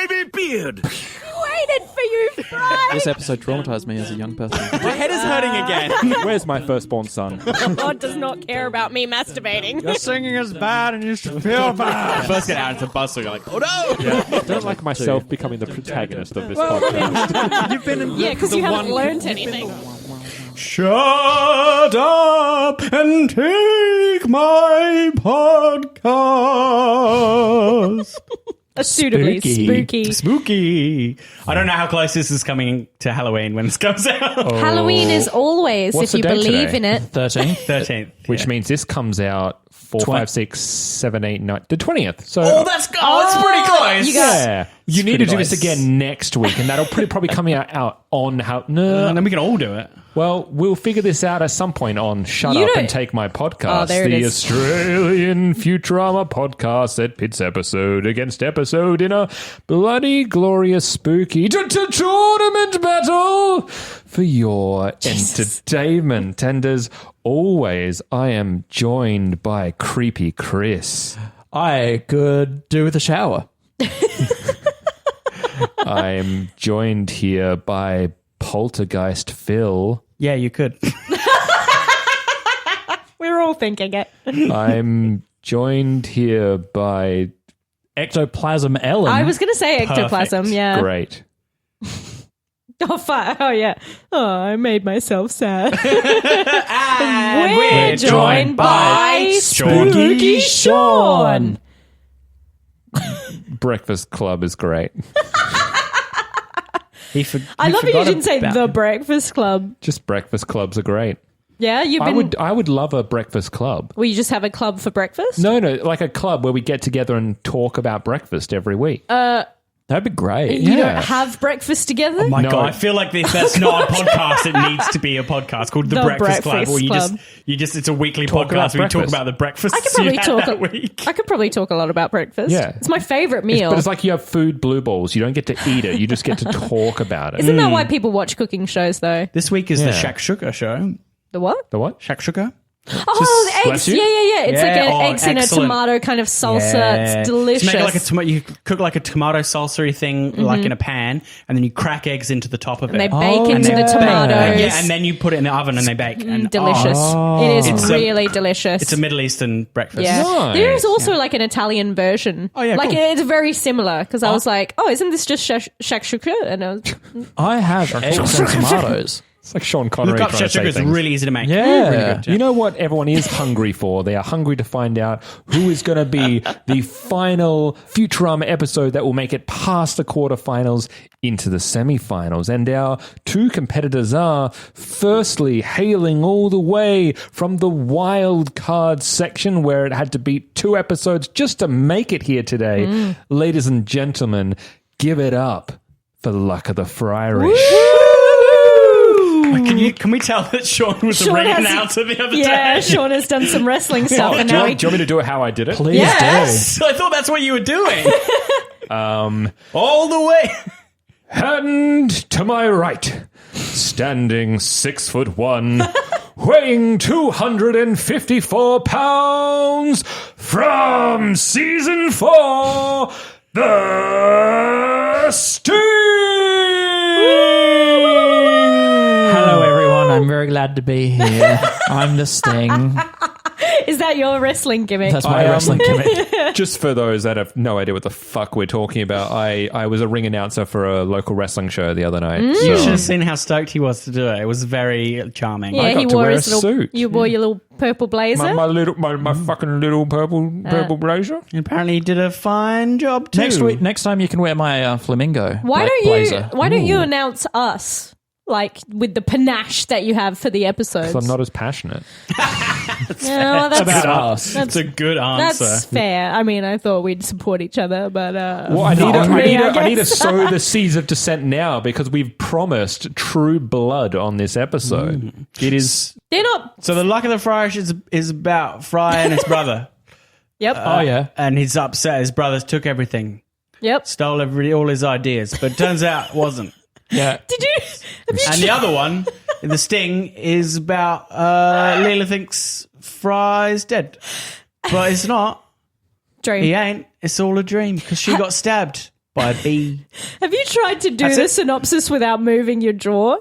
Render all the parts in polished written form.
baby beard. Waited for you, Fry. This episode traumatized me as a young person. My head is hurting again. Where's my firstborn son? God does not care about me masturbating. Your singing is bad and you should feel bad. First get out into a bus, so you're like, oh no! I don't like myself becoming the protagonist of this podcast. You've been in Yeah, because you haven't learned anything. Shut up and take my podcast. Suitably spooky. Spooky. I don't know how close this is coming to Halloween when this comes out. Halloween is always, What's if you the date believe today? in it. 13th. 13th. Which means this comes out 4, 5, 6, 7, 8, 9, the 20th. So That's pretty close. You got- yeah, you need to do this close. again next week, and that'll probably come out on how. No, And then we can all do it. well, we'll figure this out at some point on Shut You Up don't- and Take My Podcast, Oh, there it the is. Australian Futurama podcast that pits episode against episode in a bloody glorious spooky tournament battle for your entertainment. And as always, I am joined by Creepy Chris. I could do with a shower. I am joined here by Poltergeist Phil. Yeah, you could. We're all thinking it. I'm joined here by Ectoplasm Ellen. I was going to say ectoplasm, Perfect. yeah. Great. Oh, oh, yeah. Oh, I made myself sad. And We're joined by Sean. Spooky Sean. Breakfast Club is great. I love that you didn't say the Breakfast Club. Just breakfast clubs are great. Yeah, you've been... I would love a breakfast club. Will you just have a club for breakfast? No, like a club where we get together and talk about breakfast every week. That'd be great. You Yeah. don't have breakfast together? Oh my No. God, I feel like that's not a podcast. It needs to be a podcast called The Breakfast Club. Or it's a weekly Talk about podcast where you talk breakfast. about the breakfast I could probably you had talk. that week. I could probably talk a lot about breakfast. Yeah. It's my favorite meal. But it's like you have food blue balls. You don't get to eat it. You just get to talk about it. Isn't that why people watch cooking shows, though? This week is Yeah. the Shakshuka show. The what? The what? Shakshuka? Oh, the eggs. bless you. Yeah. It's like eggs in a excellent. tomato kind of salsa. Yeah. It's delicious. Just make it like you cook like a tomato salsa thing, like in a pan, and then you crack eggs into the top of and they it. bake into the yeah. tomatoes. Yeah, and then you put it in the oven and they bake. And delicious. It is It's a- really delicious. it's a Middle Eastern breakfast. Yeah. Nice. There is also like an Italian version. Oh, yeah, Like cool. it's very similar because I was like, oh, isn't this just shakshuka? And I was, I have eggs and tomatoes. It's like Sean Connery Look up trying to say Shakshuka. It's things. really easy to make. Yeah. Really good. You know what everyone is hungry for? They are hungry to find out who is going to be the final Futurama episode that will make it past the quarterfinals into the semifinals. And our two competitors are, firstly, hailing all the way from the wild card section where it had to beat 2 episodes just to make it here today. Ladies and gentlemen, give it up for Luck of the Fryrish. Can we tell that Sean was Sean a ring has- announcer the other yeah, day? Sean has done some wrestling stuff, Oh, and do, you now want, do you want me to do it how I did it? Please Yes. I thought that's what you were doing. All the way. And to my right, standing 6'1", weighing 254 pounds, from season 4, the Sting. Hello, everyone. I'm very glad to be here. I'm the Sting. is that your wrestling gimmick? That's my wrestling gimmick. Just for those that have no idea what the fuck we're talking about, I was a ring announcer for a local wrestling show the other night. You So- should have seen how stoked he was to do it. It was very charming. yeah, got he to wore wear his a little. suit. You wore your little purple blazer. my fucking little purple blazer. And apparently he did a fine job too. Next time you can wear my flamingo Why black don't you? blazer. Why don't you announce us? Like with the panache that you have for the episodes. I'm not as passionate. No, that's, About us. That's a good answer. that's fair. I mean, I thought we'd support each other, but Well, I need to guess. sow the seeds of dissent now because we've promised true blood on this episode. It is. They're not. So the Luck of the Fryrish is about Fry and his brother. Yep. Oh, yeah. And he's upset. His brothers took everything, Yep. stole all his ideas, but it turns out it wasn't. Yeah. Did you? And the other one, the Sting, is about Leela thinks Fry's dead, but it's not. Dream. He ain't. It's all a dream because she got stabbed by a bee. Have you tried to do That's the it? synopsis without moving your jaw?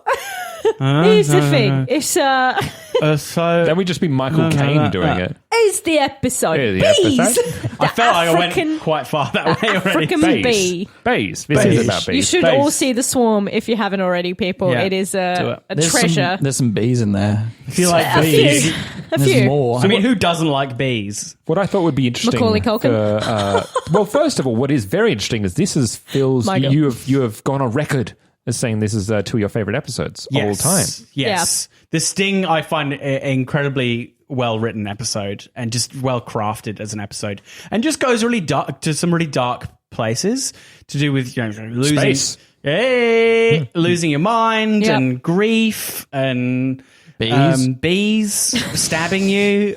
Here's the thing. It's So That would just be Michael Caine doing it. is the episode. Yeah, the Bees. episode. I felt like I African- went quite far that way already. African Bees. bee. Bees. This is about bees. You should Bees. all see The Swarm if you haven't already, people. Yeah, It is do a it. treasure. There's some bees in there. If you like A bees. few. A There's few. more. I mean, who doesn't like bees? What I thought would be interesting. Macaulay Culkin. Well, first of all, what is very interesting is this is Phil's. Michael. You have gone on record as saying this is two of your favorite episodes of all time. Yes. The Sting, I find incredibly well written episode and just well crafted as an episode, and just goes really dark to some really dark places to do with losing, Space. losing your mind Yep. and grief and Bees. bees stabbing you.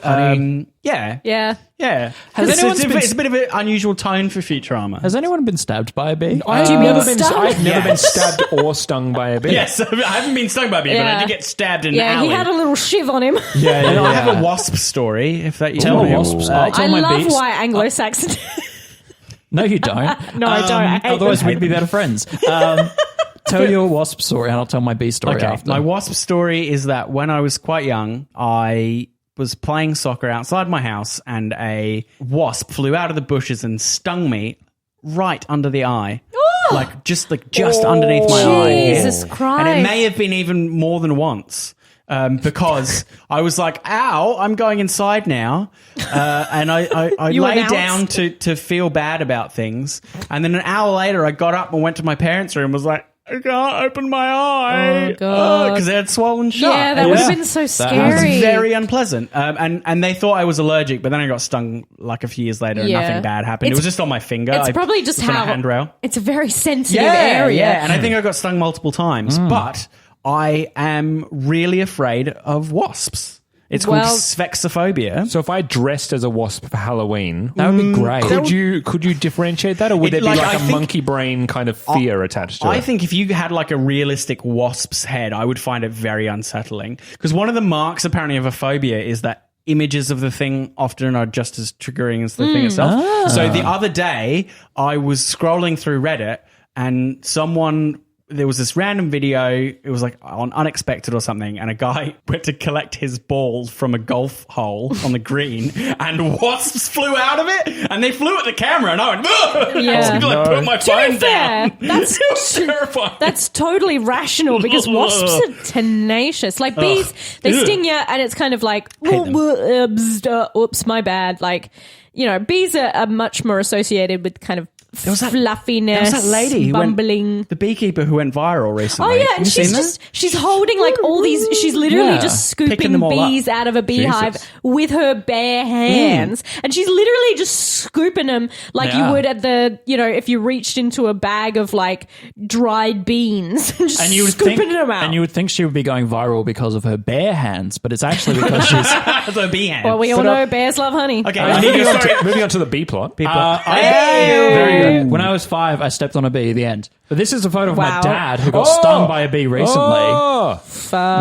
Yeah. Yeah. Yeah. Has It's, anyone it's, a, been- it's a bit of an unusual tone for Futurama. Has anyone been stabbed by a bee? I've Do you mean never been. stung? I've never been Yes. stabbed or stung by a bee. Yes, I haven't been stung by a bee, but I Yeah. did get stabbed in Yeah, an alley. he had a little shiv on him. And I have a wasp story, if that you Tell me. me. Wasps. I Tell my love bees. white Anglo-Saxon. No, you don't. No, I don't. I hate Otherwise, them. we'd be better friends. Tell your wasp story, and I'll tell my bee story after. My wasp story is that when I was quite young, I was playing soccer outside my house and a wasp flew out of the bushes and stung me right under the eye. Just underneath my eye. Jesus Christ. And it may have been even more than once. Because I was like, ow, I'm going inside now. And I You lay announced. down to feel bad about things. And then an hour later, I got up and went to my parents' room and was like, I can't open my eye. Oh, God. Because it had swollen shut. Yeah, that would have been so It was scary. very unpleasant. And they thought I was allergic, but then I got stung like a few years later and Yeah. nothing bad happened. It It's- was just on my finger. It's probably just on a how handrail. it's a very sensitive area. Yeah, and I think I got stung multiple times, but I am really afraid of wasps. It's called Well- spexophobia. So if I dressed as a wasp for Halloween, that would be great. could you differentiate that, or would It- there be like, like I a think- monkey brain kind of fear attached to I it? think if you had like a realistic wasp's head, I would find it very unsettling. Because one of the marks apparently of a phobia is that images of the thing often are just as triggering as the thing itself. So the other day, I was scrolling through Reddit and there was this random video, it was like on Unexpected or something, and a guy went to collect his ball from a golf hole on the green, and wasps flew out of it, and they flew at the camera, and I went, ugh! Yeah. I was going to like, put my To be phone fair, down. that's It was terrifying. That's totally rational because wasps are tenacious. Like bees, they Ugh. sting you, and it's kind of like, them. oops, my bad. Like, bees are much more associated with kind of was that- fluffiness, There was that lady who went, bumbling. the beekeeper who went viral Oh recently. yeah, Have and you she's seen that? she's holding like all these. She's literally Yeah. just Picking scooping them all bees out of a beehive Jesus. with her bare hands, and she's literally just scooping them like you Yeah. would at the if you reached into a bag of like dried beans and just and you would scooping think, them out. and you would think she would be going viral because of her bare hands, but it's actually because she's. That's a bee hand. well, we all know bears love honey. Okay, Moving on to the B plot. Very good. When I was 5, I stepped on a bee at the end. But this is a photo of Wow. my dad who got stung by a bee recently, Oh,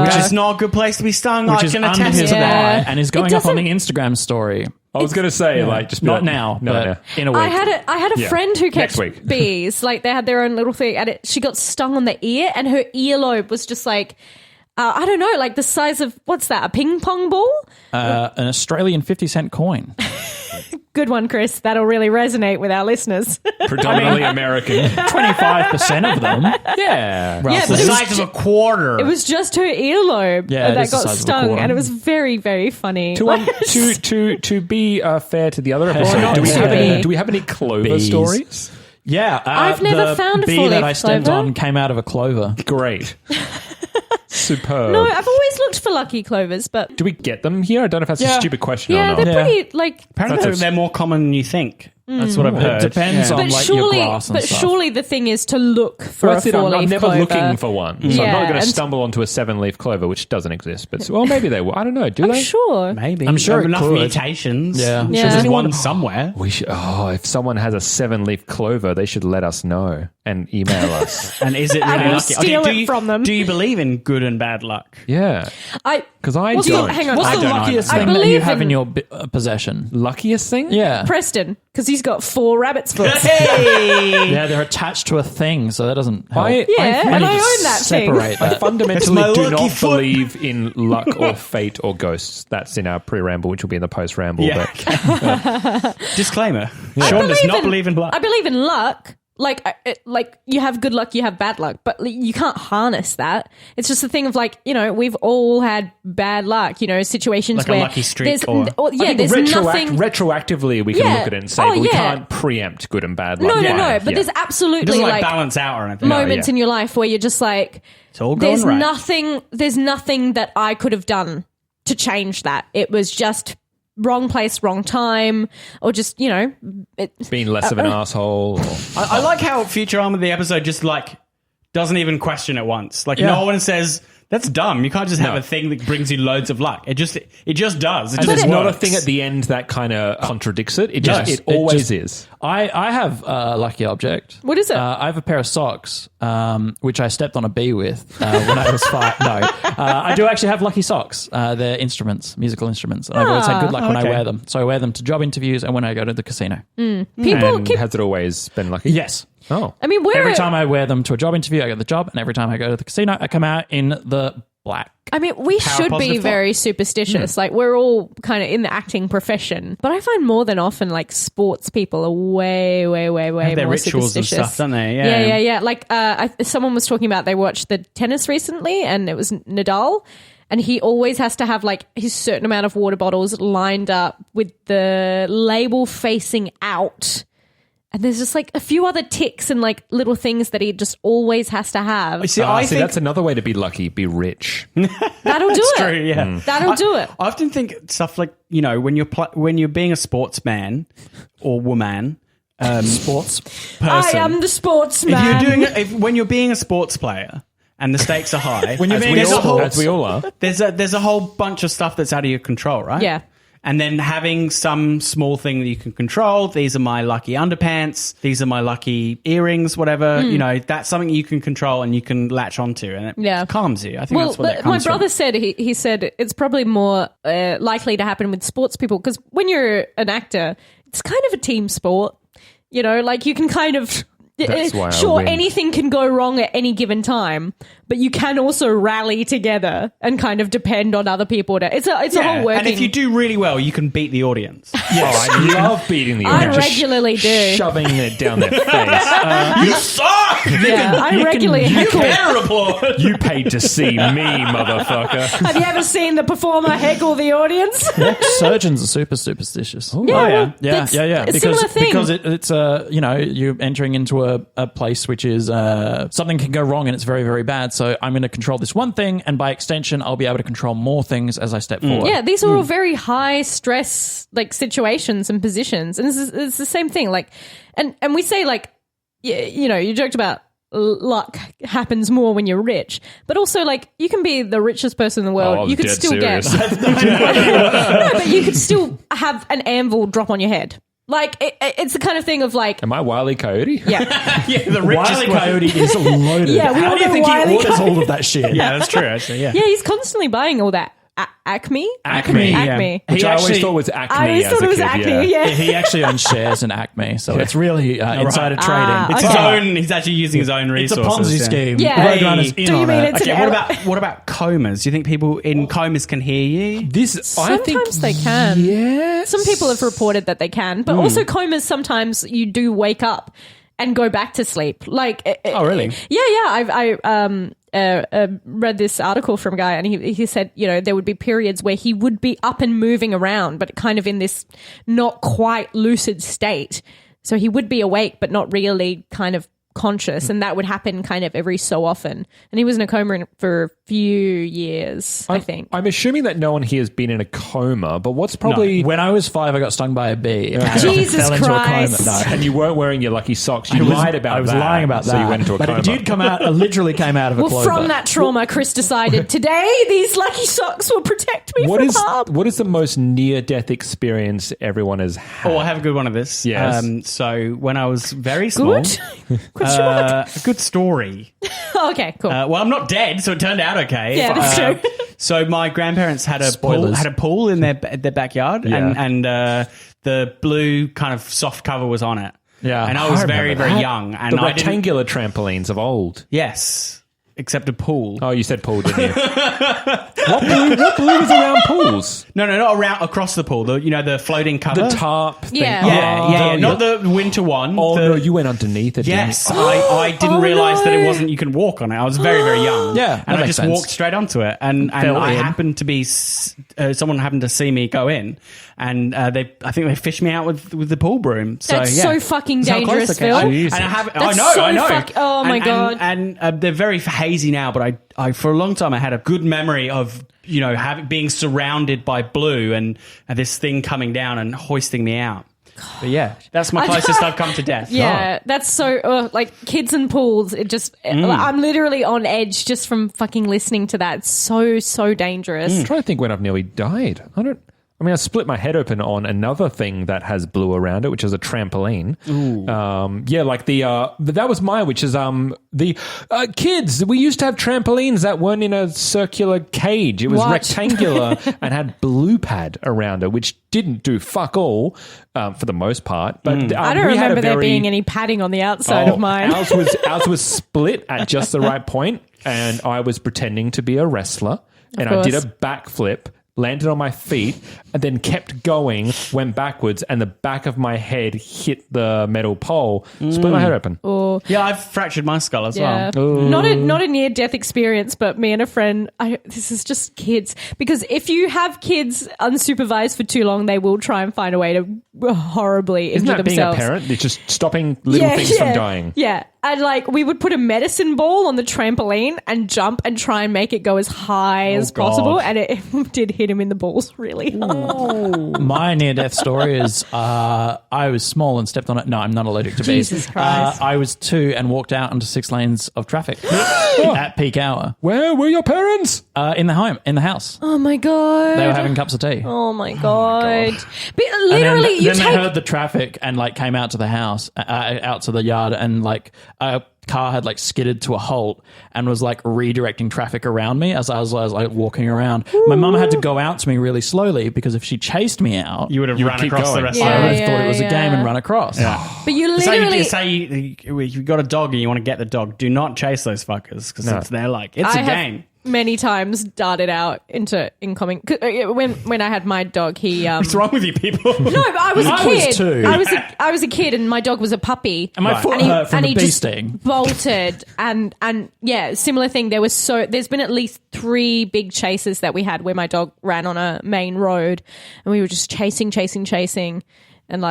Which is not a good place to be stung. which I is can under attest his to Yeah. that. eye and is It going up on doesn't- the Instagram story. I was going to say, like, just be Not like, now, no, but no. in a week. I had a Yeah. friend who kept Next week. bees. Like they had their own little thing, and she got stung on the ear, and her earlobe was just like I don't know, like the size of what's that? A ping pong ball? An Australian 50-cent coin. Good one, Chris. That'll really resonate with our listeners. Predominantly American. 25% of them. Yeah. Yeah, The but it was size of a quarter. It was just her earlobe Yeah, it that is the got size of a stung, quarter. and it was very, very funny. To be fair to the other episode, not do we have to be. any Clover Bees. stories? Yeah. I've never the found a bee four-leaf that I stepped clover. on came out of a clover. Great. Superb. No, I've always looked for lucky clovers, but Do we get them here? I don't know if that's a Yeah. stupid question yeah, or not. they're pretty like. Apparently That's a- they're more common than you think. That's what I've It heard. depends on But like your surely, grass and but stuff. surely the thing is to look for Well, a that's it. I'm four-leaf never clover. looking for one. So I'm Yeah, not going to and- stumble onto a 7-leaf clover, which doesn't exist. But well, maybe they will. I don't know. Do I'm they? sure. Maybe. I'm sure There are it enough could. mutations. Yeah. I'm Yeah. sure there's Does one somewhere. We should. Oh, if someone has a 7-leaf clover, they should let us know. and email us. And is it really we'll lucky? steal do it you, from them. Do you believe in good and bad luck? Yeah. Because I What's the- don't. hang on. What's I the don't luckiest either. thing I that you believe have in in- your possession? Luckiest thing? Yeah. Preston, because he's got 4 rabbit's foot. Hey! Yeah, they're attached to a thing, so that doesn't help. Yeah, I and need I to own that thing. separate I that. fundamentally It's my do lucky not foot. believe in luck or fate or ghosts. That's in our pre-ramble, which will be in the post-ramble. Yeah. But Disclaimer. Sean does not believe in luck. I believe in luck. Like you have good luck, you have bad luck, but you can't harness that. It's just a thing of like, we've all had bad luck, situations Like a where lucky streak there's, or- I think there's nothing. retroactively we can Yeah. look at it and say, Oh, but we yeah. can't preempt good and bad No, luck. no, but Yeah. there's It absolutely doesn't like balance out or anything. moments yeah. in your life where you're just like, It's all going there's right. nothing that I could have done to change that. It was just wrong place, wrong time, or just, being less of an asshole. I like how Futurama, the episode, just like doesn't even question it once. Like Yeah. no one says that's dumb. You can't just have No. a thing that brings you loads of luck. It just does. It And just there's not a works. thing at the end that kind of contradicts it. It just Yes, it always just- is. I have a lucky object. What is it? I have a pair of socks, which I stepped on a bee with when I was 5. No, I do actually have lucky socks. They're instruments, musical instruments. And I've always had good luck when I okay. wear them. So I wear them to job interviews and when I go to the casino. People And keep. has it always been lucky? Yes. Oh. I mean, Every time I wear them to a job interview, I get the job. And every time I go to the casino, I come out in the black. I mean, we Power should be positive thought. very superstitious. Like, we're all kind of in the acting profession. But I find more than often, like, sports people are way Have their more rituals and superstitious. stuff, don't they? Yeah. Like, someone was talking about they watched the tennis recently, and it was Nadal. And he always has to have, like, his certain amount of water bottles lined up with the label facing out. And there's just like a few other ticks and like little things that he just always has to have. See, I think that's another way to be lucky. Be rich. That'll do it. true. Yeah, That'll do it. I often think stuff like when you're being a sportsman or woman, Sports. person. I am the sportsman. When you're being a sports player and the stakes are high, When you're as being we a all- sports- As we all are. there's a whole bunch of stuff that's out of your control, right? Yeah. And then having some small thing that you can control. These are my lucky underpants. These are my lucky earrings, whatever. That's something you can control and you can latch onto, and it calms you. I think that's what that my comes from. brother said he said it's probably more likely to happen with sports people because when you're an actor, it's kind of a team sport. Like you can kind of. That's why I Sure, win. anything can go wrong at any given time, but you can also rally together and kind of depend on other people. It's a whole working. And if you do really well, you can beat the audience. Yes. I love beating the I audience. Just regularly do. Shoving it down their face. You suck! Yeah, I regularly heckle. Better applaud. You paid to see me, motherfucker. Have you ever seen the performer heckle the audience? Surgeons are super superstitious. yeah. That's Yeah. a similar thing. Because it's you're entering into a place which is something can go wrong and it's very, very bad. So I'm going to control this one thing, and by extension, I'll be able to control more things as I step forward. Yeah, these are all very high stress like situations and positions, and it's the same thing. Like, and we say like, you joked about luck happens more when you're rich, but also like you can be the richest person in the world. Oh, I'm you could dead still serious. get no, but you could still have an anvil drop on your head. Like it's the kind of thing of like, Am I Wile E. Coyote? yeah, Yeah, the richest Wile E. one. Coyote is loaded. Yeah, we How all do you know think Wile E. he orders all of that shit? Yeah, that's true, actually, yeah. yeah. He's constantly buying all that Acme. Acme. Acme. Which He I always actually- thought was Acme I always as thought a it was kid, Acme. Yeah. He actually owns shares in Acme, so it's really insider trading. Ah, It's okay. his own. He's actually using his own It's a resources. Ponzi scheme. Yeah. Roadrunner's Do in you on mean it. it's Okay, an what about comas? Do you think people in comas can hear you? I think Sometimes they can. Yeah. Some people have reported that they can, but also comas, sometimes you do wake up and go back to sleep. Like, Oh, really? Yeah. I read this article from a guy, and he said, there would be periods where he would be up and moving around, but kind of in this not quite lucid state. So he would be awake, but not really kind of conscious, and that would happen kind of every so often. And he was in a coma for a few years, I think. I'm assuming that no one here has been in a coma, but what's probably... When I was 5, I got stung by a bee. Jesus Fell into a coma. Christ. No. And you weren't wearing your lucky socks. You lied about that. I was lying about that. So you went into a but coma. it did come out. It literally came out of a Well, clover. from that trauma, Chris decided today these lucky socks will protect me from harm. What is the most near-death experience everyone has had? Oh, I have a good one of this. Yes. So when I was very small, Good? Question restaurant? A good story. Okay, cool. Well, I'm not dead, so it turned out okay. Yeah, that's true. So my grandparents had a pool in their backyard, Yeah. and the blue kind of soft cover was on it. Yeah. And I was very, remember very that. young. And The I didn't. rectangular trampolines of old. Yes, except a pool. Oh, you said pool, didn't you? What blue was around pools? No, not around across the pool. The floating cover. The tarp thing. Yeah. Yeah, Oh, not the winter one. Oh, the, no, you went underneath it. Yes, didn't you? I didn't Oh, realize that no. it wasn't. You can walk on it. I was very, very young. Yeah, that and I makes just sense. walked straight onto it, and Fell I in. happened to be someone happened to see me go in, and I think they fished me out with the pool broom. So That's yeah. so fucking That's how close dangerous, I came. Phil. And Jesus. I have. That's I know. so oh my God. And they're very hazy now, but I for a long time I had a good memory of being surrounded by blue and this thing coming down and hoisting me out. But yeah, that's my closest I've come to death. Yeah, that's so like kids and pools. It just I'm literally on edge just from fucking listening to that. It's so dangerous. I'm trying to think when I've nearly died. I split my head open on another thing that has blue around it, which is a trampoline. Like that was mine, which is the kids. We used to have trampolines that weren't in a circular cage. It was What? rectangular and had blue pad around it, which didn't do fuck all for the most part. But I don't we had remember a there very- being any padding on the outside of mine. Ours was split at just the right point, and I was pretending to be a wrestler, and I did a backflip, landed on my feet, and then kept going, went backwards, and the back of my head hit the metal pole, split my head open. Yeah, I've fractured my skull as Yeah, well. not a near death experience, but me and a friend. This is just kids, because if you have kids unsupervised for too long, they will try and find a way to horribly Isn't injure that being a themselves. parent? It's just stopping little things from dying. Yeah. And we would put a medicine ball on the trampoline and jump and try and make it go as high as God. possible. And it did hit him in the balls really hard. My near-death story is I was small and stepped on it. No, I'm not allergic to bees. Jesus Christ. I was 2 and walked out onto 6 lanes of traffic at peak hour Where were your parents? in the house. Oh my God. They were having cups of tea. Oh my God. But And literally, then, you then take. they heard the traffic and came out to the house, out to the yard, and a car had skidded to a halt and was redirecting traffic around me as I was walking around. My mum had to go out to me really slowly because if she chased me out, You would have run keep across the going. rest Yeah, I of would it. have thought it was a game and run across. But you Say literally. you've got a dog and you want to get the dog. Do not chase those fuckers because they're it's I a have game. many times darted out into incoming. When I had my dog, he. What's wrong with you people? No, but I was a I was kid. too. I was a kid, and my dog was a puppy. And my foot and he, hurt from and the he bee just sting. bolted, and yeah, similar thing. There's been at least 3 big chases that we had where my dog ran on a main road, and we were just chasing, and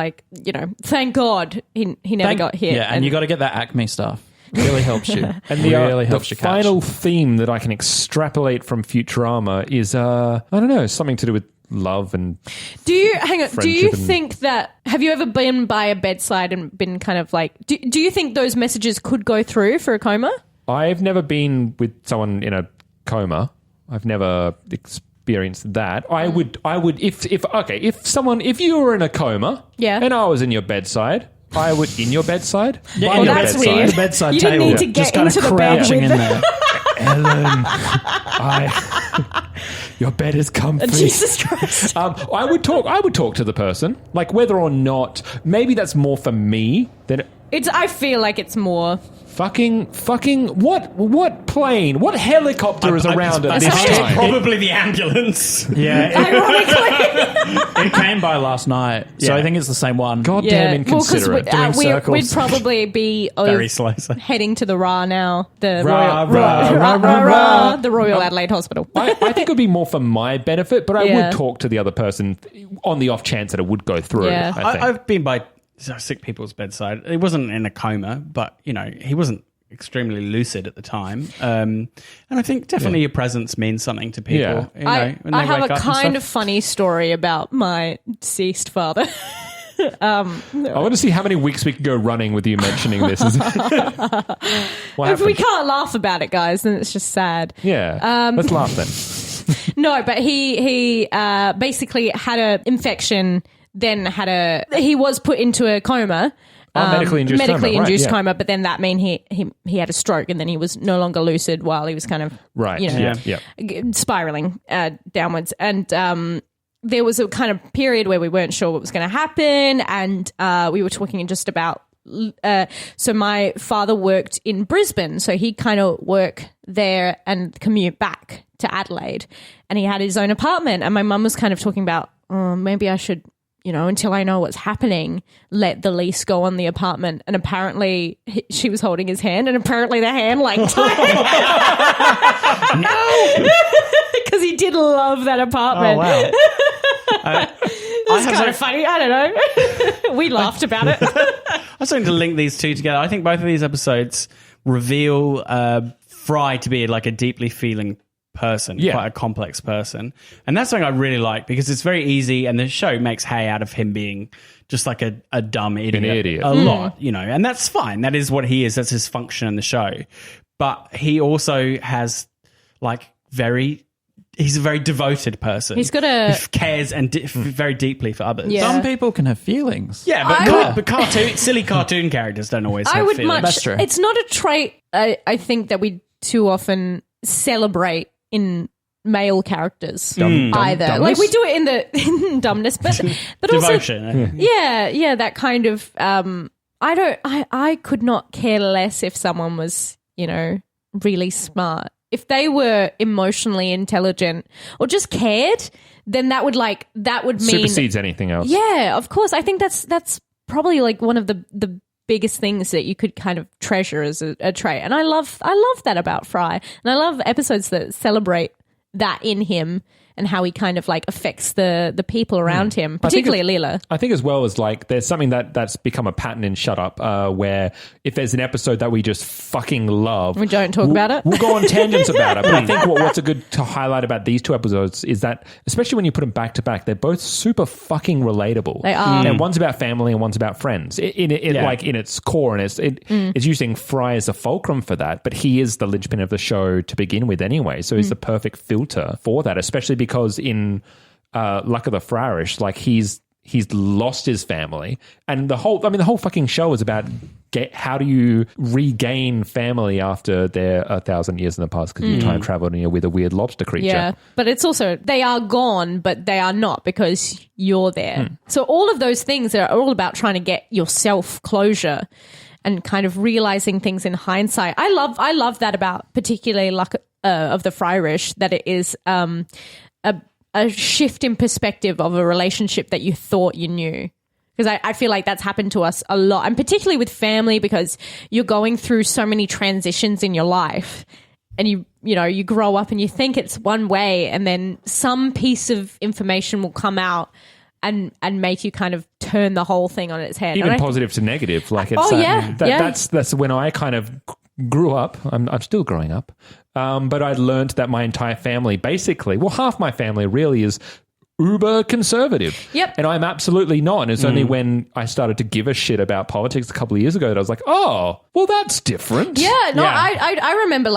thank God he never got hit. Yeah, and you got to get that Acme stuff. Really helps you. And really the helps you catch. final theme that I can extrapolate from Futurama is, I don't know, something to do with love and Do you hang on? Do you Friendship and- think that? Have you ever been by a bedside and been kind of Do you think those messages could go through for a coma? I've never been with someone in a coma. I've never experienced that. I would if you were in a coma, Yeah. and I was in your bedside, I would in your bedside. Yeah, by in your that's bedside. weird. The bedside You didn't table. need to get just kind into of the bed crouching with in them. there. Ellen, your bed is comfy. Jesus Christ! I would talk to the person, whether or not. Maybe that's more for me than I feel like it's more. fucking. What plane? What helicopter is around at this It's time? Probably the ambulance. Yeah, Ironically, it came by last night, so I think it's the same one. Goddamn inconsiderate. Doing circles. we'd probably be Very slow. heading to the RA now. The Rah, Royal, rah, rah, rah, rah. the Royal Adelaide Hospital. I think it would be more for my benefit, but I Yeah. would talk to the other person on the off chance that it would go through. Yeah. I think. I've been by sick people's bedside. He wasn't in a coma, but he wasn't extremely lucid at the time. And I think definitely your presence means something to people. Yeah. When they I have wake a up and kind of stuff. funny story about my deceased father. I want to see how many weeks we can go running with you mentioning this. What If we happened? can't laugh about it, guys, then it's just sad. Yeah, let's laugh then. No, but he basically had an infection, then he was put into a coma. medically induced induced coma. coma, but then that mean he had a stroke and then he was no longer lucid while he was kind of spiraling downwards. And there was a kind of period where we weren't sure what was going to happen, and we were talking just about. So my father worked in Brisbane, so he'd kind of work there and commute back to Adelaide, and he had his own apartment. And my mum was kind of talking about, maybe I should, until I know what's happening, let the lease go on the apartment. And apparently she was holding his hand, and apparently the hand tightened. No, because he did love that apartment. Oh wow. It's kind of funny. I don't know. We laughed about it. I was trying to link these two together. I think both of these episodes reveal Fry to be like a deeply feeling person, quite a complex person. And that's something I really like because it's very easy, and the show makes hay out of him being just like a dumb idiot. An idiot. A lot, and that's fine. That is what he is. That's his function in the show. But he also has he's a very devoted person. He's got who cares and very deeply for others. Yeah. Some people can have feelings. Yeah, but silly cartoon characters don't always have feelings. That's true. It's not a trait, I think, that we too often celebrate in male characters either. Dumbness? Like we do it in the dumbness, but Devotion. also yeah, that kind of I could not care less if someone was, really smart. If they were emotionally intelligent or just cared, then that would mean Supersedes anything else. Yeah, of course. I think that's probably like one of the biggest things that you could kind of treasure as a trait. And I love that about Fry. And I love episodes that celebrate that in him and how he kind of affects the people around him, particularly Leela. I think as well as there's something that's become a pattern in Shut Up where if there's an episode that we just fucking love, we don't talk about it. We'll go on tangents about it. But I think what's a good to highlight about these two episodes is that, especially when you put them back to back, they're both super fucking relatable. They are. And one's about family and one's about friends. In its core, and it's using Fry as a fulcrum for that. But he is the linchpin of the show to begin with anyway. So he's the perfect filter for that, especially because in Luck of the Fryrish, he's lost his family, and the whole fucking show is about how do you regain family after they're 1,000 years in the past because you time traveled and you're with a weird lobster creature. Yeah, but it's also they are gone, but they are not because you're there. So all of those things are all about trying to get yourself closure and kind of realizing things in hindsight. I love that about particularly Luck of the Fryrish, that it is a shift in perspective of a relationship that you thought you knew. Because I feel like that's happened to us a lot, and particularly with family, because you're going through so many transitions in your life, and you grow up and you think it's one way, and then some piece of information will come out and make you kind of turn the whole thing on its head. Even positive to negative. That's when I kind of grew up. I'm still growing up. But I learned that my entire family, basically, half my family really is uber conservative. Yep. And I'm absolutely not. And it's only when I started to give a shit about politics a couple of years ago that I was like, oh, well, that's different. Yeah. No, I remember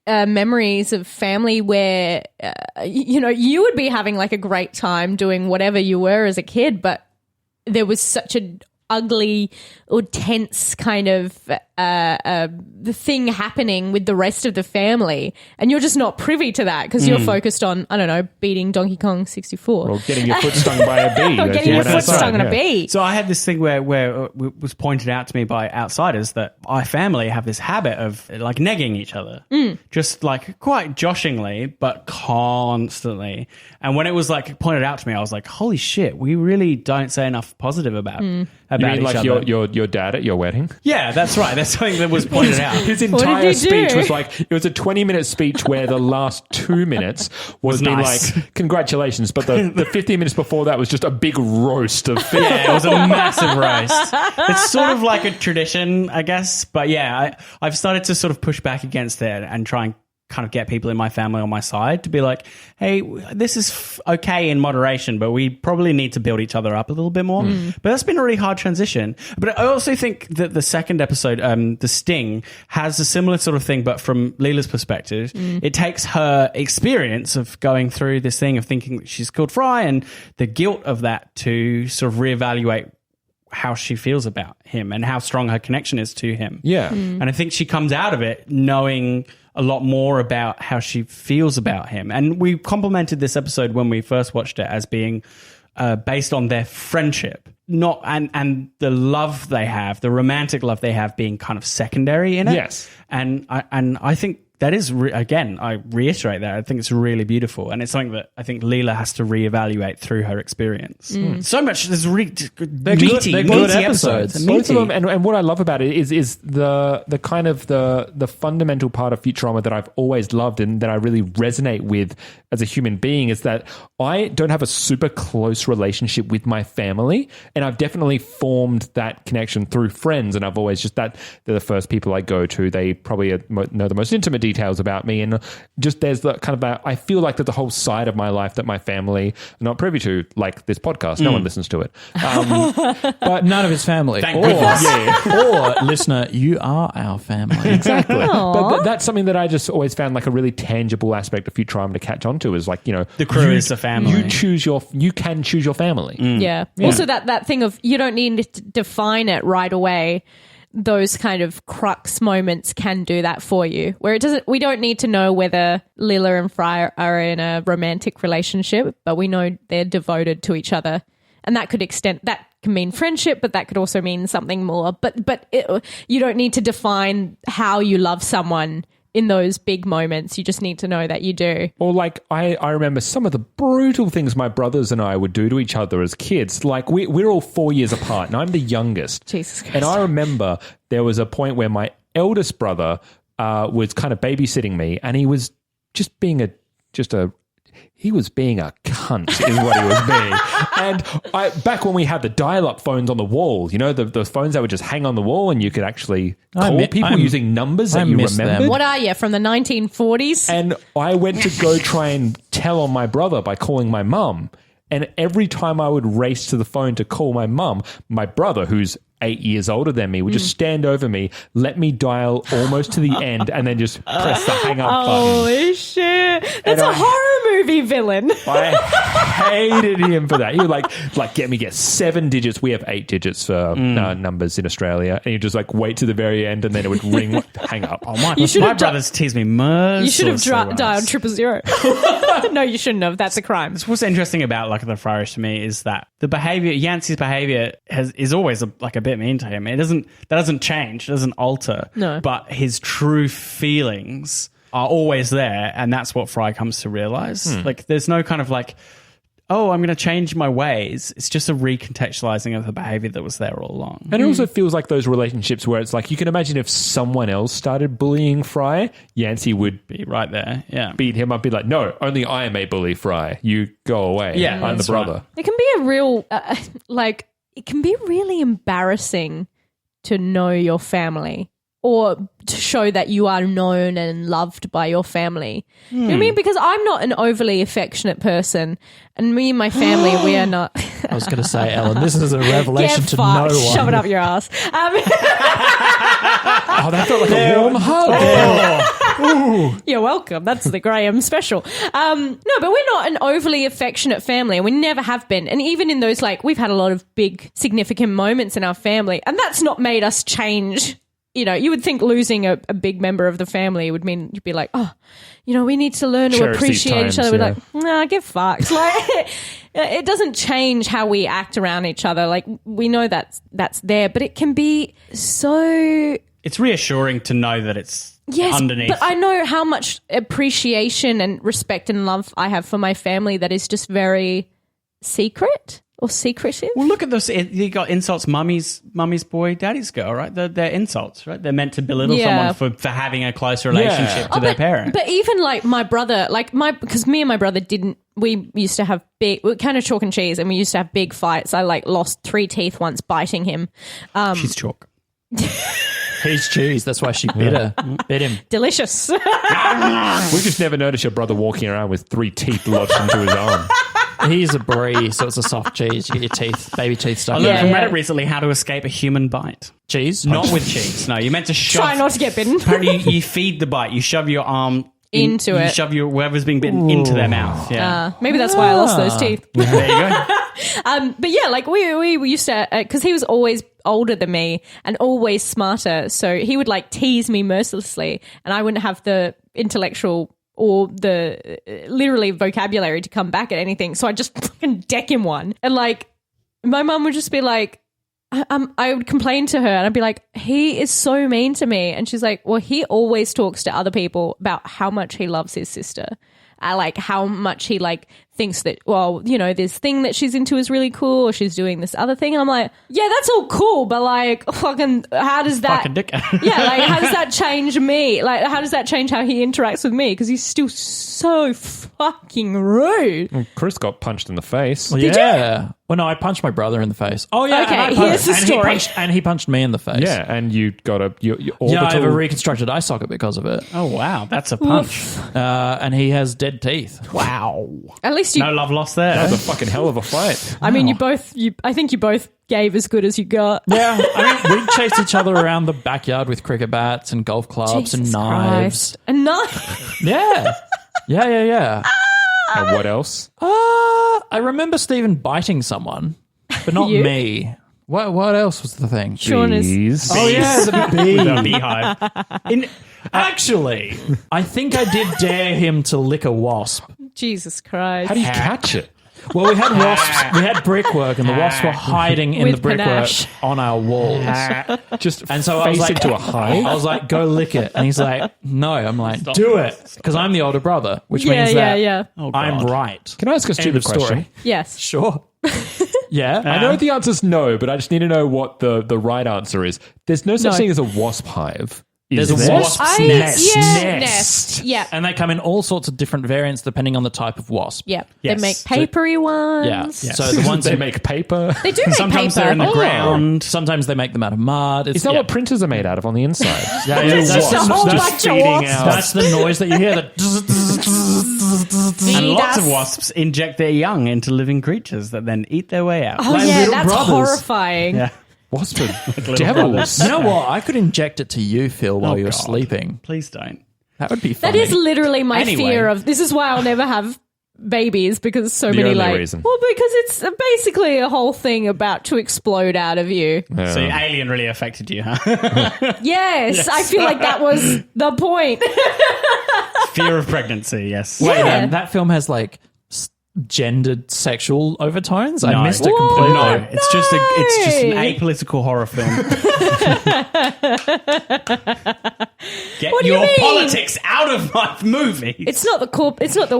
memories of family where, you would be having a great time doing whatever you were as a kid, but there was such an ugly or tense kind of the thing happening with the rest of the family, and you're just not privy to that because you're focused on, I don't know, beating Donkey Kong 64 or getting your foot stung by a bee or getting your foot stung on a bee. So I had this thing where it was pointed out to me by outsiders that our family have this habit of negging each other, just quite joshingly but constantly. And when it was pointed out to me, I was like, holy shit, we really don't say enough positive about you mean each other. your dad at your wedding? Yeah, that's right. That's something that was pointed out. His entire speech was it was a 20-minute speech where the last 2 minutes was nice. Congratulations, but the 15 minutes before that was just a big roast of food. Yeah, it was a massive roast. It's sort of like a tradition, I guess. But yeah, I've started to sort of push back against it and try and kind of get people in my family on my side to be like, hey, this is okay in moderation, but we probably need to build each other up a little bit more. But that's been a really hard transition. But I also think that the second episode, The Sting, has a similar sort of thing, but from Leela's perspective. It takes her experience of going through this thing of thinking that she's killed Fry and the guilt of that to sort of reevaluate how she feels about him and how strong her connection is to him. Yeah. And I think she comes out of it knowing a lot more about how she feels about him. And we complimented this episode when we first watched it as being based on their friendship, not and the love they have, the romantic love they have being kind of secondary in it. Yes. And I think that is, again, I reiterate that. I think it's really beautiful. And it's something that I think Leela has to reevaluate through her experience. So much, there's meaty good episodes. They're Both of meaty. them, and what I love about it is the kind of the fundamental part of Futurama that I've always loved and that I really resonate with as a human being is that I don't have a super close relationship with my family, and I've definitely formed that connection through friends, and I've always just they're the first people I go to. They probably know the most intimate details about me, and just there's the kind of I feel like there's a whole side of my life that my family are not privy to, like this podcast. No one listens to it. But none of his family. Thank goodness. Or listener, you are our family. Exactly. But that's something that I just always found like a really tangible aspect of Futurama to catch on to is like, the crew is the family. You can choose your family. Yeah. Also that thing of you don't need to define it right away. Those kind of crux moments can do that for you, where we don't need to know whether Leela and Fry are in a romantic relationship, but we know they're devoted to each other. And that can mean friendship, but that could also mean something more. But you don't need to define how you love someone in those big moments. You just need to know that you do. Or like I remember some of the brutal things my brothers and I would do to each other as kids. Like we're all 4 years apart and I'm the youngest. Jesus Christ. And I remember there was a point where my eldest brother was kind of babysitting me, and he was just being a cunt is what he was being. And back when we had the dial-up phones on the wall, the phones that would just hang on the wall and you could actually call people using numbers that you remembered. What are you, from the 1940s? And I went to go try and tell on my brother by calling my mum. And every time I would race to the phone to call my mum, my brother, who's 8 years older than me, would just stand over me, let me dial almost to the end, and then just press the hang up button. Holy shit. That's a horror movie villain. I hated him for that. He would like get 7 digits. We have 8 digits for numbers in Australia, and you just like wait to the very end, and then it would ring, hang up. Oh my brothers tease me mercilessly. You should have dialed 000. No, you shouldn't have. That's a crime. What's interesting about like the Fryrish to me is that the behavior, Yancey's behavior is always a bit mean to him. That doesn't change. It doesn't alter. No. But his true feelings are always there, and that's what Fry comes to realize. Like, there's no kind of like, oh, I'm going to change my ways. It's just a recontextualizing of the behavior that was there all along. And it also feels like those relationships where it's like, you can imagine if someone else started bullying Fry, Yancey would Be right there. Yeah. beat him up, be like, no, only I am a bully, Fry. You go away. Yeah, I'm the that's brother. right. It can be a real, it can be really embarrassing to know your family or to show that you are known and loved by your family. You know what I mean? Because I'm not an overly affectionate person, and me and my family, we are not. I was going to say, Ellen, this is a revelation Get to fucked. no one. Shove it up your ass. Oh, that felt like a warm hug. You're welcome. That's the Graham special. No, but we're not an overly affectionate family, and we never have been. And even in those, we've had a lot of big, significant moments in our family, and that's not made us change. You would think losing a big member of the family would mean you'd be like, oh, we need to learn to Cherish appreciate these each other. times, We're like, nah, get fucked. It doesn't change how we act around each other. We know that's there, but it can be so... It's reassuring to know that it's underneath. But I know how much appreciation and respect and love I have for my family that is just very secret or secretive. Well, look at this. You got insults, mummy's boy, daddy's girl, right? They're insults, right? They're meant to belittle someone for having a close relationship to their parent. But even my brother, because me and my brother we used to have kind of chalk and cheese, and we used to have big fights. I lost 3 teeth once biting him. She's chalk. He's cheese. That's why she bit him. Delicious. We just never noticed your brother walking around with 3 teeth lodged into his arm. He's a brie, so it's a soft cheese. You get your baby teeth stuck. I learned from Yeah. Reddit recently how to escape a human bite. Cheese? Not with cheese. No, you're meant to shove. Try not to get bitten. Apparently, you feed the bite. You shove your arm Into you it. shove whoever's being bitten into their mouth. Yeah. Maybe that's why I lost those teeth. There you go. But yeah, like we used to, because he was always older than me and always smarter. So he would like tease me mercilessly and I wouldn't have the intellectual or the literally vocabulary to come back at anything. So I'd just fucking deck him one. And like my mum would just be like, I would complain to her and I'd be like, he is so mean to me. And she's like, well, he always talks to other people about how much he loves his sister. Like how much he like thinks that, well, you know, this thing that she's into is really cool or she's doing this other thing. And I'm like, yeah, that's all cool. But like, fucking, how does that, Fucking dick. yeah, like how does that change me? Like how does that change how he interacts with me? Because he's still so fucking rude. Chris got punched in the face. Well, yeah. Well, no, I punched my brother in the face. Oh, yeah. Okay, and here's the story. He punched me in the face. Yeah, and you got your orbital... Yeah, I have a reconstructed eye socket because of it. Oh, wow. That's a punch. And he has dead teeth. Wow. At least you, No love lost there. That was a fucking hell of a fight. I mean, I think you both gave as good as you got. Yeah, I mean, we chased each other around the backyard with cricket bats and golf clubs and Jesus knives. Christ. And knives. Yeah. Yeah. And what else? I remember Stephen biting someone, but not You? me. What else was the thing? Sean is... Bees. Oh, yeah, the bee. The beehive. Actually, I think I did dare him to lick a wasp. Jesus Christ. How do you catch it? Well, we had wasps. We had brickwork, and the wasps were hiding in With the brickwork panache. on our walls. Just And so I was face like, into a hive? I was like, "Go lick it," and he's like, "No." I'm like, "Do it," because I'm the older brother, which means that yeah. Oh, I'm God. right. Can I ask a End stupid of story. question? Yes. Sure. Yeah. I know the answer's no, but I just need to know what the right answer is. There's no such No. thing as a wasp hive. There's Is a there? wasp's nest. Nest. Yeah. And they come in all sorts of different variants depending on the type of wasp. Yeah. Yes. They make papery ones. Yeah. So the ones they who make paper. They do make Sometimes paper. they're in the Oh. ground. Sometimes they make them out of mud. Is that what printers are made out of on the inside? Yeah, It's just a whole that's, bunch of feeding wasps. out. that's the noise that you hear. And lots of us. wasps inject their young into living creatures that then eat their way out. Oh, Like yeah, little that's brothers. horrifying. Yeah. Wasp are devils. You know what? I could inject it to you, Phil, while Oh, you're God. sleeping. Please don't. That would be That funny. is literally my Anyway. fear of. This is why I'll never have babies because so many only reason. Well, because it's basically a whole thing about to explode out of you. So Alien really affected you, huh? Yes, I feel like that was the point. Fear of pregnancy, yes. Wait, Yeah. that film has like gendered sexual overtones. No. I missed it What? completely. No, it's just an No. apolitical horror film. Get What do you your mean? politics out of my movies. It's not the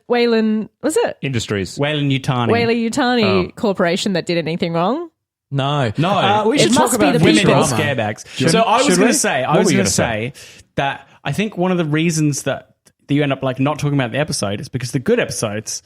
Wayland. Was it Industries. Wayland Yutani. Whaley-Yutani Corporation that did anything wrong? No. No. We It should talk must be about the Women people. in Futurama. scarebags. So I was should going we? to say, What were you gonna say? that I think one of the reasons that you end up like not talking about the episode is because the good episodes,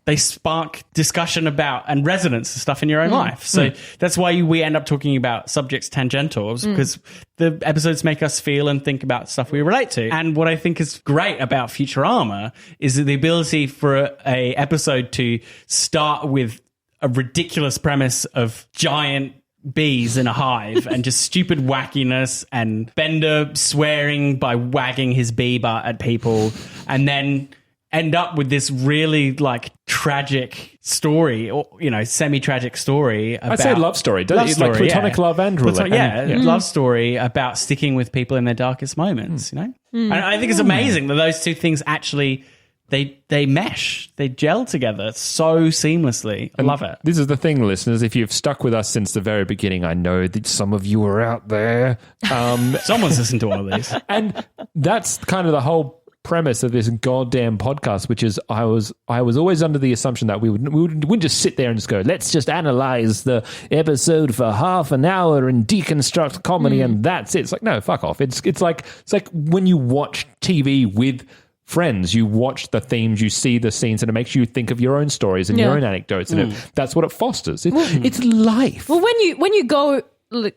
they spark discussion about and resonance and stuff in your own life. So that's why we end up talking about subjects tangentials because the episodes make us feel and think about stuff we relate to. And what I think is great about Futurama is the ability for a episode to start with a ridiculous premise of giant bees in a hive and just stupid wackiness and Bender swearing by wagging his bee butt at people and then end up with this really like tragic story or, you know, semi-tragic story about... I'd say love story. Don't Love you? story, Like platonic yeah. love and Platonic, love story about sticking with people in their darkest moments, you know? And I think it's amazing that those two things actually... They mesh, they gel together so seamlessly. I love it. This is the thing, listeners. If you've stuck with us since the very beginning, I know that some of you are out there. Someone's listened to all of these. And that's kind of the whole premise of this goddamn podcast, which is I was always under the assumption that we wouldn't just sit there and just go, let's just analyze the episode for half an hour and deconstruct comedy and that's it. It's like, no, fuck off. It's like when you watch TV with friends, you watch the themes, you see the scenes, and it makes you think of your own stories and your own anecdotes, and that's what it fosters. It's life. Well, when you go,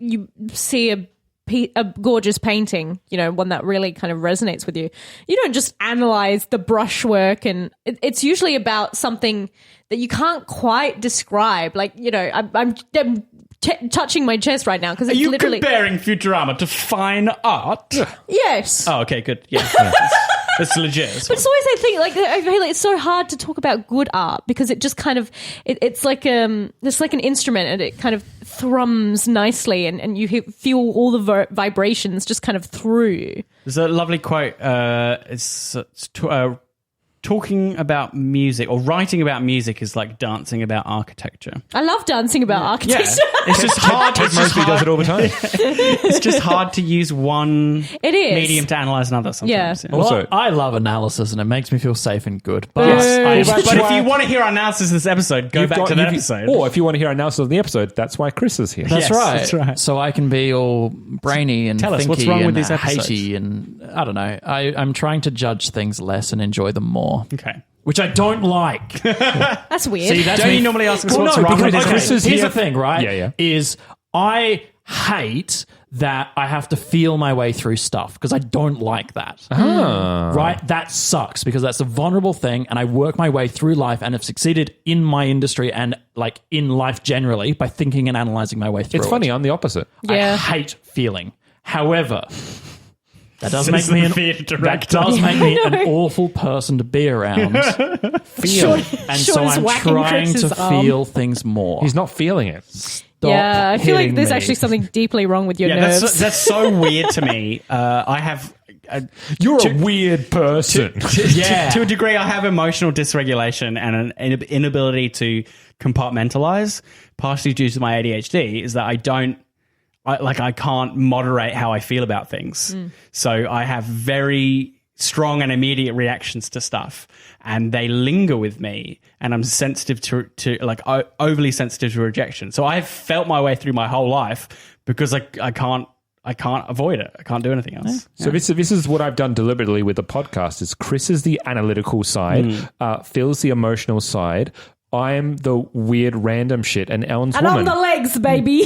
you see a gorgeous painting, you know, one that really kind of resonates with you. You don't just analyze the brushwork, and it's usually about something that you can't quite describe. Like, you know, I'm touching my chest right now because Are it's you literally comparing Futurama to fine art? yes. Oh, okay, good. Yeah. It's legit. But it's always that thing. Like I feel like it's so hard to talk about good art because it just kind of it's like an instrument and it kind of thrums nicely and you feel all the vibrations just kind of through. There's a lovely quote. Talking about music or writing about music is like dancing about architecture. I love dancing about architecture. It's just hard. Ted Mosby does it all the time. It's just hard to use one It is. medium to analyze another sometimes. Yeah. Well, Also- I love analysis and it makes me feel safe and good. But But if you want to hear our analysis of this episode, go back to that episode. Or if you want to hear our analysis of the episode, that's why Chris is here. That's Yes, right. that's right. So I can be all brainy and Tell us, thinky what's wrong with and these episodes? hatey and I don't know. I'm trying to judge things less and enjoy them more. Okay. Which I don't like. That's weird. See, that's Don't me. you normally ask us Well, what's no, wrong because, with okay, Chris is here's here- the thing, right? Yeah. Is I hate that I have to feel my way through stuff because I don't like that. Right? That sucks because that's a vulnerable thing and I work my way through life and have succeeded in my industry and like in life generally by thinking and analyzing my way through It's it. funny, I'm the opposite. Yeah. I hate feeling. However, that does make Says me the an, theatre that director. does make me an awful person to be around. Sean- And so Sean's I'm whacking trying to Chris's arm. feel things more. He's not feeling it. Stop Yeah, I feel like hitting there's me. actually something deeply wrong with your Yeah, nerves. that's so weird to me. I have. You're a weird person. Yeah. To a degree, I have emotional dysregulation and an inability to compartmentalize, partially due to my ADHD, is that I can't moderate how I feel about things. So I have very strong and immediate reactions to stuff and they linger with me and I'm sensitive to overly sensitive to rejection. So I've felt my way through my whole life because I can't avoid it. I can't do anything else. So this is what I've done deliberately with the podcast. Is Chris is the analytical side, Phil's the emotional side. I'm the weird random shit, and Ellen's and woman. on the legs, baby.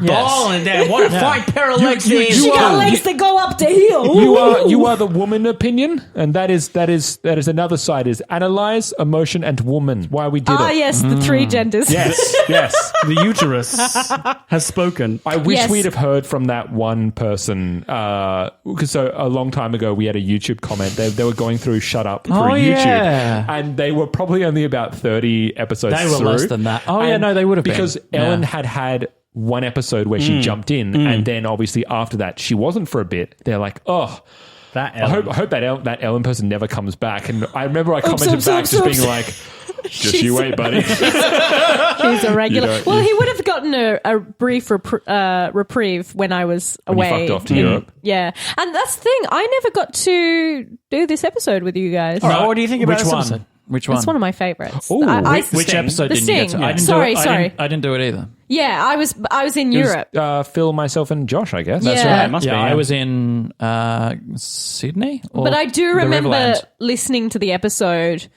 Ball and then what a fine pair of legs you She got are- legs that go up the hill. you are the woman opinion, and that is another side is analyze, emotion, and woman. Why we did it. Yes, the three genders. Yes. The uterus has spoken. I wish Yes. we'd have heard from that one person because so a long time ago we had a YouTube comment. They were going through Shut Up for YouTube, yeah. and they were probably only about 30 episodes. They were through. less than that. Oh, yeah, And no, they would have been. because Yeah. Ellen had one episode where she jumped in, and then obviously after that she wasn't for a bit. They're like, oh. That I hope that Ellen person never comes back. And I remember I commented oops, back oops, just oops. being like, just you wait, buddy. She's a regular. You know, Well, he would have gotten a brief reprieve when I was When you away. fucked off to Europe. Yeah. And that's the thing. I never got to do this episode with you guys. All right, what do you think about Which this one? episode? Which one? It's one of my favorites. Ooh, Which Sting. episode The didn't you get Sting. to? I didn't Sorry, do it. sorry. I didn't do it either. Yeah, I was in It was, Europe. Phil, myself, and Josh, I guess. That's Yeah. It must Yeah, be. I was in Sydney. Or But I do the remember Riverland. listening to the episode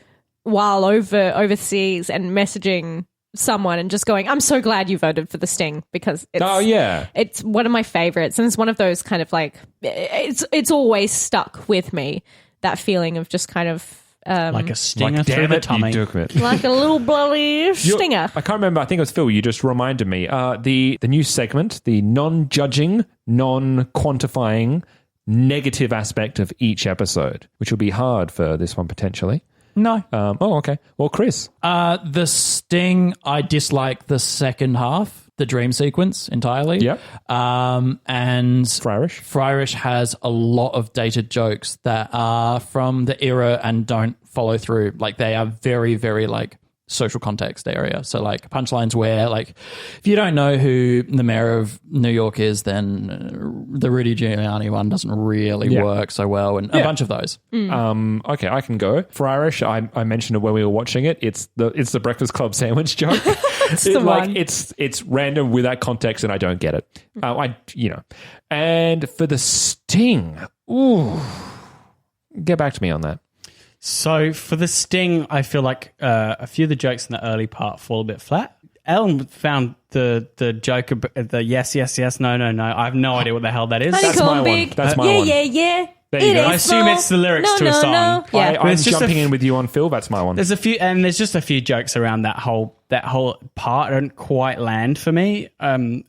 while overseas and messaging someone and just going, I'm so glad you voted for the Sting because it's Oh, yeah. it's one of my favorites and it's one of those kind of like it's always stuck with me, that feeling of just kind of like a stinger Like, through damn the it, tummy. you took it. like a little bloody stinger. I can't remember. I think it was Phil. You just reminded me. The new segment, the non-judging, non-quantifying, negative aspect of each episode, which will be hard for this one potentially. No. Okay. Well, Chris. The Sting, I dislike the second half, the dream sequence entirely. Yep. And Fryrish has a lot of dated jokes that are from the era and don't follow through. Like they are very, very like social context area. So like punchlines where like if you don't know who the mayor of New York is, then the Rudy Giuliani one doesn't really work so well, and a bunch of those. Okay, I can go. Fryrish, I mentioned it when we were watching it. It's the Breakfast Club sandwich joke. the one. It's random without context, and I don't get it. And for the Sting, get back to me on that. So for the Sting, I feel like a few of the jokes in the early part fall a bit flat. Ellen found the joke, the yes, no. I have no idea what the hell that is. That's my Honeycomb one. big. That's my yeah, one. Yeah. There you It go. ain't I assume small. it's the lyrics No, to a no, song. no. Yeah. I'm it's just jumping in with you on Phil. That's my one. There's just a few jokes around that whole part don't quite land for me. And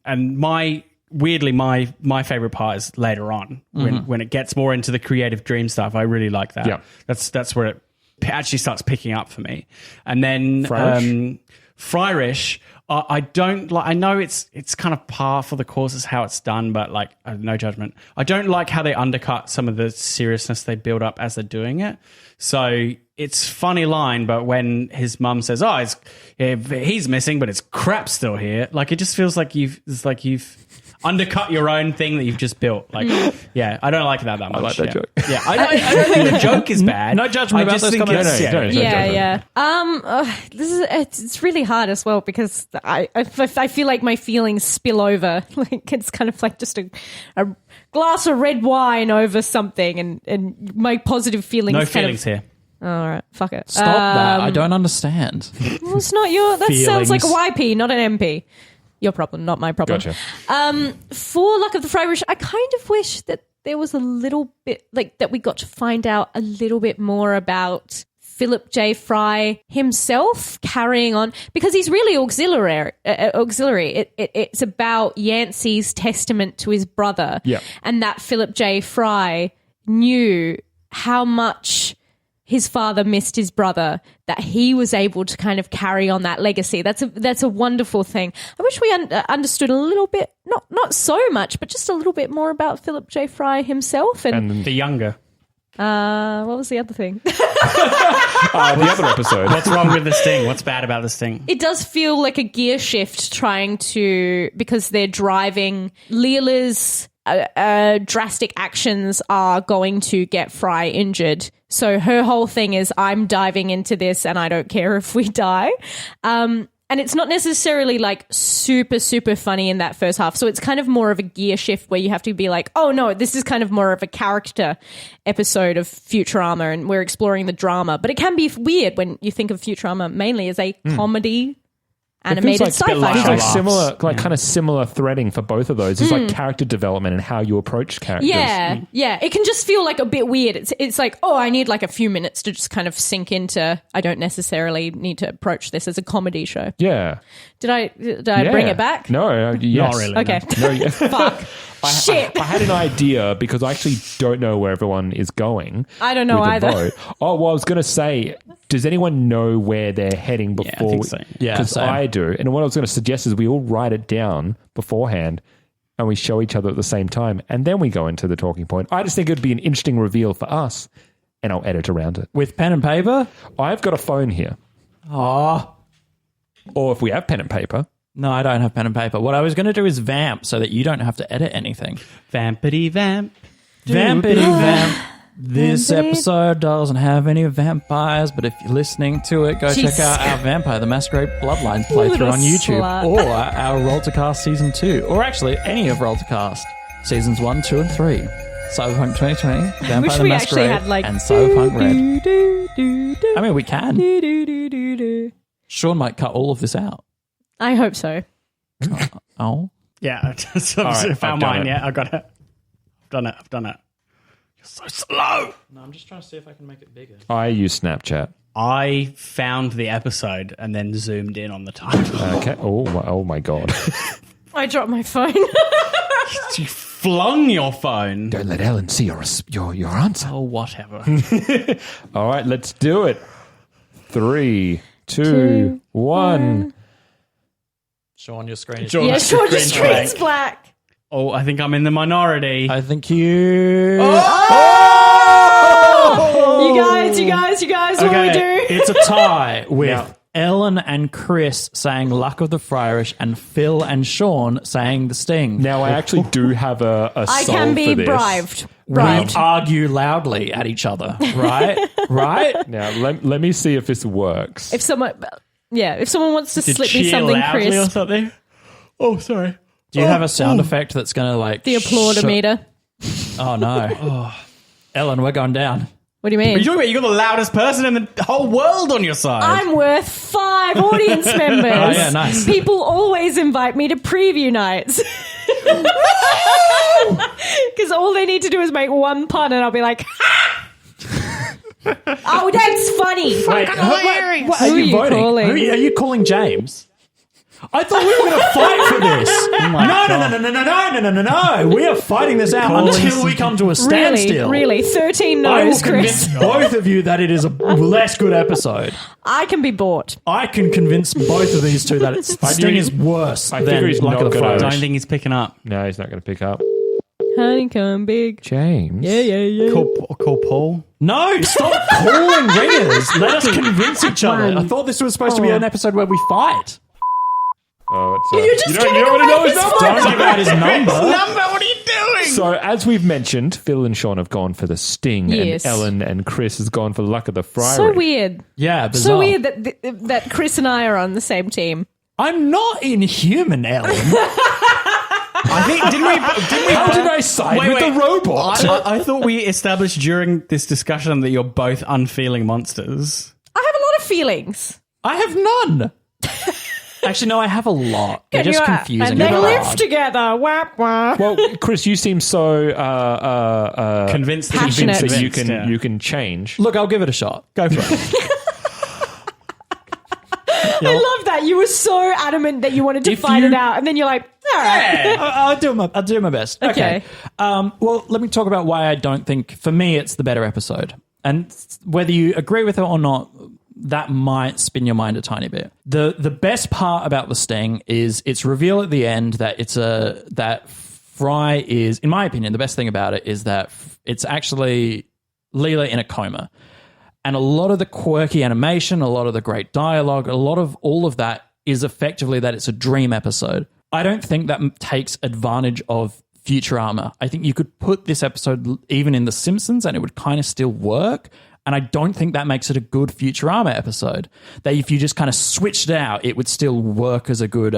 my weirdly, my favorite part is later on when it gets more into the creative dream stuff. I really like that. Yeah. That's where it actually starts picking up for me. And then Fryrish, I don't like. I know it's kind of par for the course is how it's done, but like no judgment. I don't like how they undercut some of the seriousness they build up as they're doing it. So it's funny line, but when his mum says, "Oh, he's missing, but his crap's still here," like it just feels like you've undercut your own thing that you've just built. Like, yeah, I don't like that much. I like that joke. Yeah, I don't think the joke is bad. No judgment about those comments. It's really hard as well because I feel like my feelings spill over. Like it's kind of like just a glass of red wine over something, and my positive feelings. No feelings here. All right, fuck it. Stop that. I don't understand. Well, it's not your. That sounds like a YP, not an MP. Your problem, not my problem. Gotcha. For Luck of the Fryrish, I kind of wish that there was a little bit, like that we got to find out a little bit more about Philip J. Fry himself carrying on, because he's really auxiliary. It's about Yancey's testament to his brother, and that Philip J. Fry knew how much his father missed his brother, that he was able to kind of carry on that legacy. That's a wonderful thing. I wish we understood a little bit, not so much, but just a little bit more about Philip J. Fry himself. And the younger. What was the other thing? The other episode. What's wrong with this thing? What's bad about this thing? It does feel like a gear shift because they're driving. Leela's drastic actions are going to get Fry injured. So her whole thing is, I'm diving into this and I don't care if we die. And it's not necessarily like super, super funny in that first half. So it's kind of more of a gear shift where you have to be like, oh no, this is kind of more of a character episode of Futurama and we're exploring the drama. But it can be weird when you think of Futurama mainly as a comedy animated sci-fi show. Kind of similar threading for both of those. It's like character development and how you approach characters. Yeah. It can just feel like a bit weird. It's like, oh, I need like a few minutes to just kind of sink into. I don't necessarily need to approach this as a comedy show. Yeah. Did I bring it back? No. Yes. Not really. Okay. No. Fuck. Shit. I had an idea because I actually don't know where everyone is going. I don't know with the either. vote. Oh, well, I was going to say, does anyone know where they're heading before? I think so. Yeah, because same. I do. And what I was going to suggest is we all write it down beforehand and we show each other at the same time and then we go into the talking point. I just think it would be an interesting reveal for us and I'll edit around it. With pen and paper? I've got a phone here. Oh. Or if we have pen and paper. No, I don't have pen and paper. What I was going to do is vamp so that you don't have to edit anything. Vampity vamp. Vampity vamp. This episode doesn't have any vampires, but if you're listening to it, go check out our Vampire the Masquerade Bloodlines playthrough on YouTube, or our Roltercast Season 2, or actually any of Roltercast Seasons 1, 2, and 3. Cyberpunk 2020, Vampire the Masquerade, and Cyberpunk Red. I mean, we can. Sean might cut all of this out. I hope so. Oh. Yeah, I just found mine. Yeah, I got it. I've done it. You're so slow. No, I'm just trying to see if I can make it bigger. I use Snapchat. I found the episode and then zoomed in on the title. Okay. Oh my God. I dropped my phone. You flung your phone. Don't let Ellen see your answer. Oh, whatever. All right, let's do it. 3, 2, 1. Sean, your screen is Yeah, Sean, your screen's black. Oh, I think I'm in the minority. I think you... You guys, what do we do? It's a tie with Ellen and Chris saying Luck of the Fryrish and Phil and Sean saying The Sting. Now, I actually do have a I solve can be for this. bribed. We argue loudly at each other, right? Right? Now, let me see if this works. If someone wants to slip me cheer something loudly or crisp. something? Oh, sorry. Do you have a sound effect that's going to like... The applaudometer. Oh, no. Ellen, we're going down. What do you mean? What are you talking about? You got the loudest person in the whole world on your side. I'm worth 5 audience members. Oh, yeah, nice. People always invite me to preview nights. Because all they need to do is make one pun and I'll be like, ha! Oh, that's funny. Wait, What are you voting? calling? Are you calling James? I thought we were going to fight for this. No. We are fighting this out until we come to a standstill. Really? 13 I will no's, Chris. convince both of you that it is a less good episode. I can be bought. I can convince both of these two that it's Sting is worse I than figure he's Luck not of the gonna- I Fryrish. don't think he's picking up. No, he's not going to pick up. Honeycomb big. James. Yeah. Call Paul. No, stop calling ringers. Let us convince each other. I thought this was supposed to be an episode where we fight. Oh, it's, You're just you don't giving want to away know his his number. phone Don't give out his number. What are you doing? So, as we've mentioned, Phil and Sean have gone for the Sting, Yes. and Ellen and Chris has gone for Luck of the Fryrish. So weird. Yeah, bizarre. So weird that Chris and I are on the same team. I'm not inhuman, Ellen. I think didn't we? How did I side with the robot? I thought we established during this discussion that you're both unfeeling monsters. I have a lot of feelings. I have none. Actually, no, I have a lot. They're just confusing. And they They're live hard. together. Wah, wah. Well, Chris, you seem so Convinced that Passionate. convinced that you Convinced, can yeah. you can change. Look, I'll give it a shot. Go for it. I love that. You were so adamant that you wanted to If fight you- it out. And then you're like, all right. I'll do my best. Okay. Well, let me talk about why I don't think, for me, it's the better episode. And whether you agree with it or not, that might spin your mind a tiny bit. The best part about the Sting is its reveal at the end that Fry is, in my opinion, the best thing about it is that it's actually Leela in a coma. And a lot of the quirky animation, a lot of the great dialogue, a lot of all of that is effectively that it's a dream episode. I don't think that takes advantage of Futurama. I think you could put this episode even in The Simpsons and it would kind of still work. And I don't think that makes it a good Futurama episode. That if you just kind of switched it out, it would still work as a good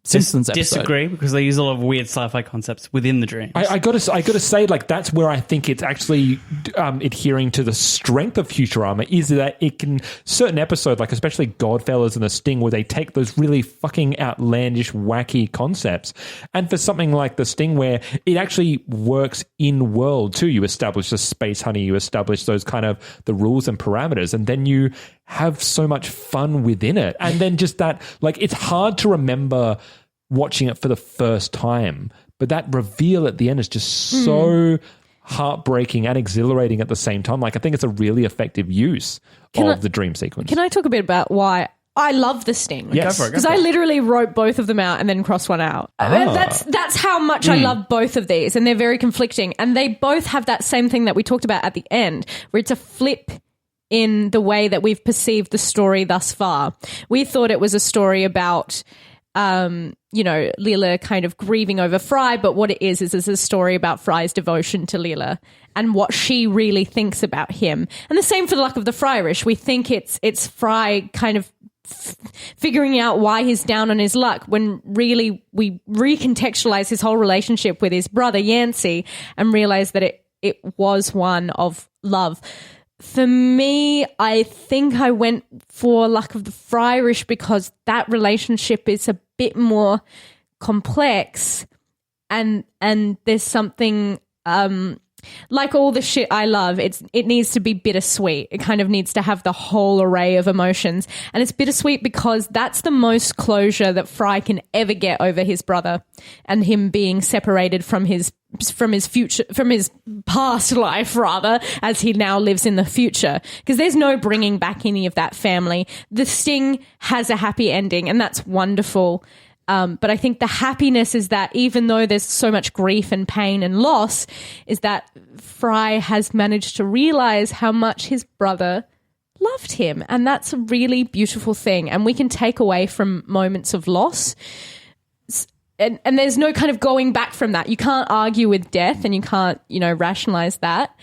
Simpsons episode. Disagree because they use a lot of weird sci-fi concepts within the dreams. I gotta say, like, that's where I think it's actually adhering to the strength of Futurama is that it can, certain episodes, like especially Godfellas and The Sting, where they take those really fucking outlandish, wacky concepts, and for something like The Sting, where it actually works in world too. You establish the space honey, you establish those kind of the rules and parameters, and then you have so much fun within it. And then just that, like, it's hard to remember watching it for the first time, but that reveal at the end is just so heartbreaking and exhilarating at the same time. Like, I think it's a really effective use of the dream sequence. Can I talk a bit about why I love the Sting? Yes. Go for it, go Because I literally wrote both of them out and then crossed one out. That's how much I love both of these, and they're very conflicting. And they both have that same thing that we talked about at the end, where it's a flip in the way that we've perceived the story thus far. We thought it was a story about, Leela kind of grieving over Fry, but what it is a story about Fry's devotion to Leela and what she really thinks about him. And the same for the Luck of the Fryrish. We think it's Fry kind of figuring out why he's down on his luck, when really we recontextualize his whole relationship with his brother Yancey and realize that it was one of love. For me, I think I went for Luck of the Fryrish because that relationship is a bit more complex, and there's something like all the shit I love, it needs to be bittersweet. It kind of needs to have the whole array of emotions. And it's bittersweet because that's the most closure that Fry can ever get over his brother and him being separated from his past life, rather, as he now lives in the future. Because there's no bringing back any of that family. The Sting has a happy ending, and that's wonderful. But I think the happiness is that even though there's so much grief and pain and loss, is that Fry has managed to realize how much his brother loved him. And that's a really beautiful thing. And we can take away from moments of loss. And there's no kind of going back from that. You can't argue with death, and you can't, rationalize that.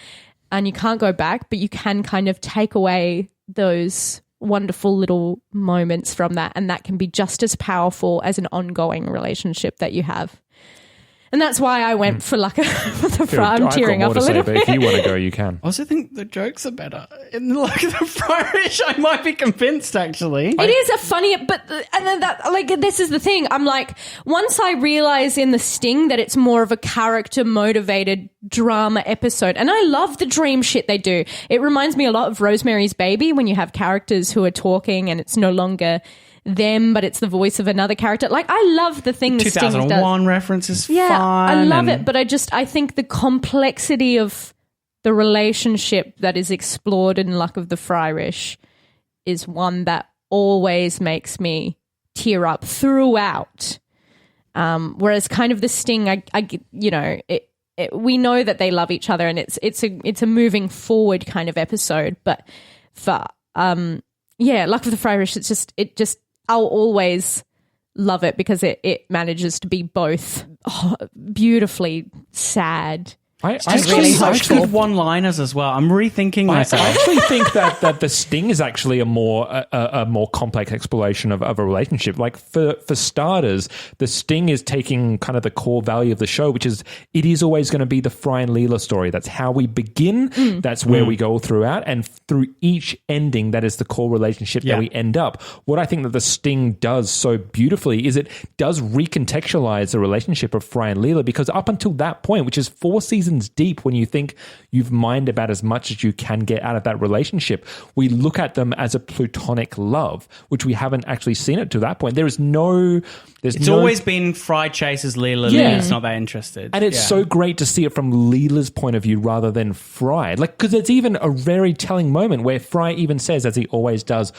And you can't go back, but you can kind of take away those wonderful little moments from that, and that can be just as powerful as an ongoing relationship that you have. And that's why I went for Luck of the Fry. I'm tearing up a little but bit. if you want to go, you can. I also think the jokes are better. In Luck of the Fryrish, I might be convinced, actually. It is a funny, but and then this is the thing. I'm like, once I realize in the Sting that it's more of a character motivated drama episode, and I love the dream shit they do. It reminds me a lot of Rosemary's Baby, when you have characters who are talking and it's no longer them, but it's the voice of another character. Like, I love the thing the Sting does. 2001 reference is fun. I love it, but I think the complexity of the relationship that is explored in Luck of the Fryrish is one that always makes me tear up throughout. Whereas kind of the Sting, we know that they love each other, and it's a moving forward kind of episode. But for Luck of the Fryrish, I'll always love it because it manages to be both beautifully sad. Really such good one-liners as well. I'm rethinking myself. I actually think that the Sting is actually a more complex exploration of a relationship. Like for starters, the Sting is taking kind of the core value of the show, which is it is always going to be the Fry and Leela story. That's how we begin. That's where we go throughout, and through each ending, that is the core relationship that we end up. What I think that the Sting does so beautifully is it does recontextualize the relationship of Fry and Leela, because up until that point, which is 4 seasons deep, when you think you've mined about as much as you can get out of that relationship, we look at them as a platonic love, which we haven't actually seen it to that point. It's always been Fry chases Leela. Leela's not that interested. And it's so great to see it from Leela's point of view rather than Fry. Like, because it's even a very telling moment where Fry even says, as he always does,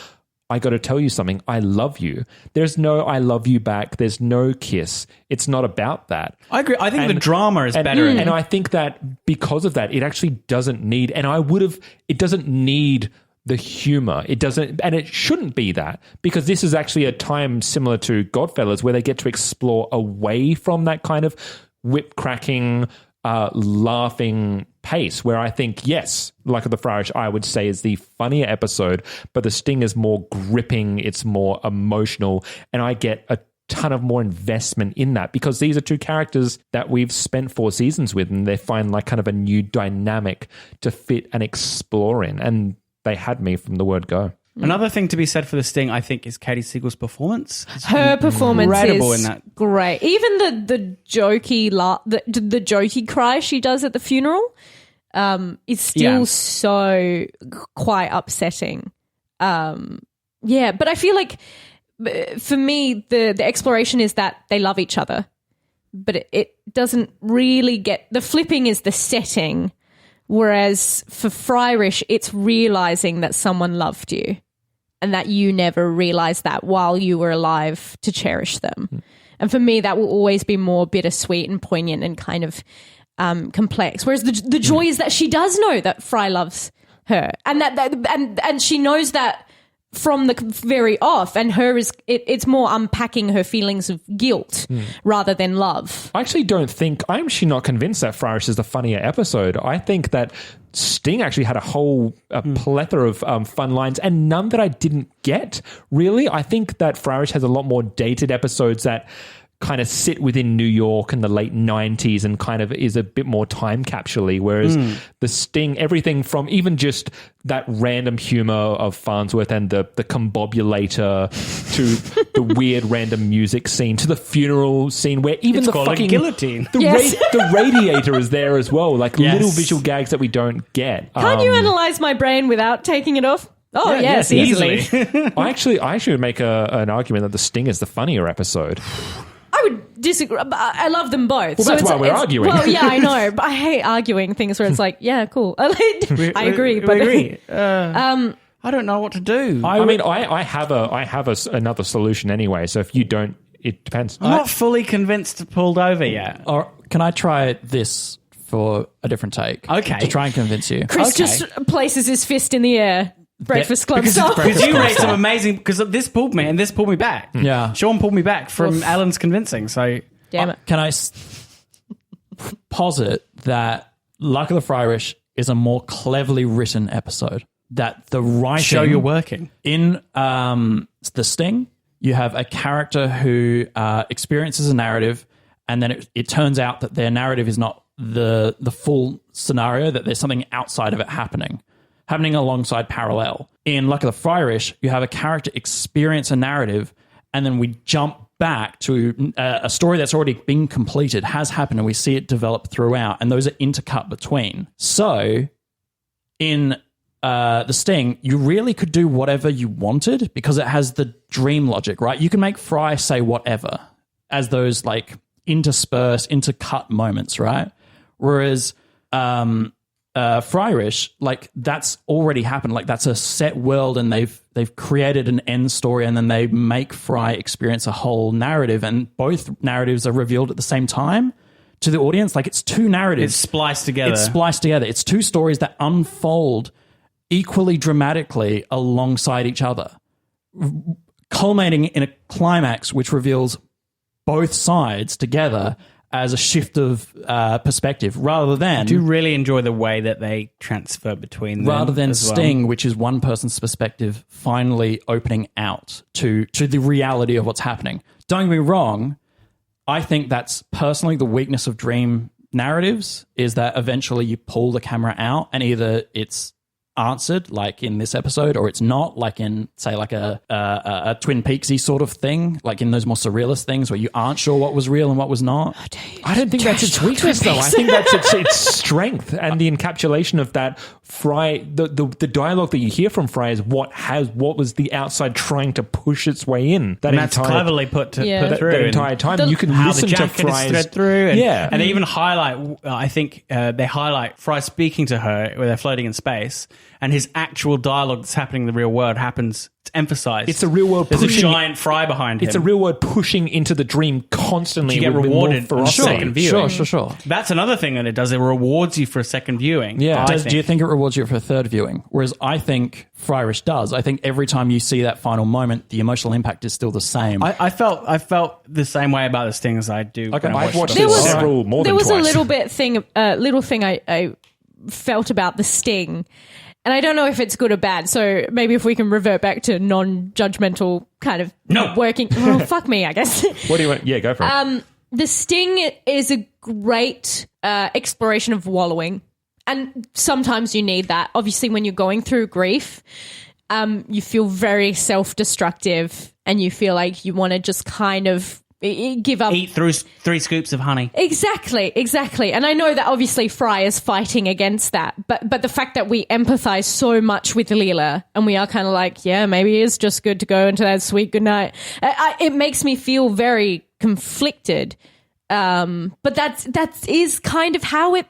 I got to tell you something. I love you. There's no I love you back. There's no kiss. It's not about that. I agree. I think the drama is better. And I think that because of that, it actually doesn't need, it doesn't need the humor. It doesn't, and it shouldn't be that, because this is actually a time similar to Godfellas where they get to explore away from that kind of whip cracking, laughing pace, where I think, yes, Luck of the Fryrish, I would say, is the funnier episode, but the Sting is more gripping, it's more emotional, and I get a ton of more investment in that, because these are two characters that we've spent 4 seasons with, and they find like kind of a new dynamic to fit and explore in, and they had me from the word go. Another thing to be said for the Sting, I think, is Katie Siegel's performance. Her performance incredible is in that. Great. Even the jokey cry she does at the funeral is still so quite upsetting. But I feel like for me the exploration is that they love each other, but it doesn't really get, the flipping is the setting. Whereas for Fryrish, it's realizing that someone loved you and that you never realized that while you were alive to cherish them. And for me, that will always be more bittersweet and poignant and kind of complex. Whereas the joy is that she does know that Fry loves her, and and she knows that from the very off, and it's more unpacking her feelings of guilt rather than love. I actually don't think, I'm actually not convinced that Fryrish is the funnier episode. I think that Sting actually had a whole plethora of fun lines, and none that I didn't get, really. I think that Fryrish has a lot more dated episodes that kind of sit within New York in the late 90s and kind of is a bit more time capsule-y, whereas the Sting, everything from even just that random humor of Farnsworth and the combobulator to the weird random music scene to the funeral scene where even it's the called fucking a guillotine. The radiator is there as well, like little visual gags that we don't get. Can't you analyze my brain without taking it off? Oh, yes, easily. I actually would make an argument that the Sting is the funnier episode. I would disagree. I love them both. Well, that's why we're arguing. Well, yeah, I know. But I hate arguing things where it's like, yeah, cool. I agree. We agree. I don't know what to do. I have another solution anyway. So if you don't, it depends. I'm not fully convinced to pulled over yet. Or can I try this for a different take? Okay. To try and convince you. Chris just places his fist in the air. Breakfast Club style. Because you raised some amazing, because this pulled me and this pulled me back. Yeah. Sean pulled me back from Alan's convincing. So damn it. Can I posit that Luck of the Fryrish is a more cleverly written episode? That the writing... Show you're working. In The Sting, you have a character who experiences a narrative, and then it turns out that their narrative is not the full scenario, that there's something outside of it happening alongside parallel. In Luck of the Fryrish, you have a character experience a narrative, and then we jump back to a story that's already been completed, has happened, and we see it develop throughout, and those are intercut between. So in the Sting, you really could do whatever you wanted because it has the dream logic, right? You can make Fry say whatever as those like interspersed, intercut moments, right? Whereas Fryrish, like that's already happened. Like that's a set world, and they've created an end story, and then they make Fry experience a whole narrative, and both narratives are revealed at the same time to the audience. Like it's two narratives. It's spliced together. It's two stories that unfold equally dramatically alongside each other, culminating in a climax which reveals both sides together as a shift of perspective, rather than... I do really enjoy the way that they transfer between them. Rather than as well. Sting, which is one person's perspective, finally opening out to the reality of what's happening. Don't get me wrong, I think that's personally the weakness of dream narratives, is that eventually you pull the camera out and either it's answered, like in this episode, or it's not, like in, say, like a Twin Peaksy sort of thing, like in those more surrealist things where you aren't sure what was real and what was not. I don't think that's its weakness, though. I think that's its strength, and the encapsulation of that Fry. The dialogue that you hear from Fry is what was the outside trying to push its way in. And that's cleverly put through that entire time. You can how listen the to jacket is Fry's thread through, and they even highlight. I think they highlight Fry speaking to her where they're floating in space, and his actual dialogue that's happening in the real world happens. It's emphasized. It's a real world. There's a giant Fry behind him. It's a real world pushing into the dream constantly. You get with rewarded more on ferocity. second viewing. Sure. That's another thing that it does. It rewards you for a second viewing. Yeah. Do you think it rewards you for a third viewing? Whereas I think Fryrish does. I think every time you see that final moment, the emotional impact is still the same. I felt the same way about this thing as I do. Okay, when I I've watched it. it several more There than was twice. a little thing I felt about the Sting. And I don't know if it's good or bad, so maybe if we can revert back to non-judgmental kind of working... Well, fuck me, I guess. What do you want? Yeah, go for it. The Sting is a great exploration of wallowing. And sometimes you need that. Obviously, when you're going through grief, you feel very self-destructive and you feel like you want to just kind of give up. Eat through 3 scoops of honey. Exactly. And I know that obviously Fry is fighting against that, but the fact that we empathize so much with Leela and we are kind of like, yeah, maybe it is just good to go into that sweet goodnight. It makes me feel very conflicted. But that is kind of how it,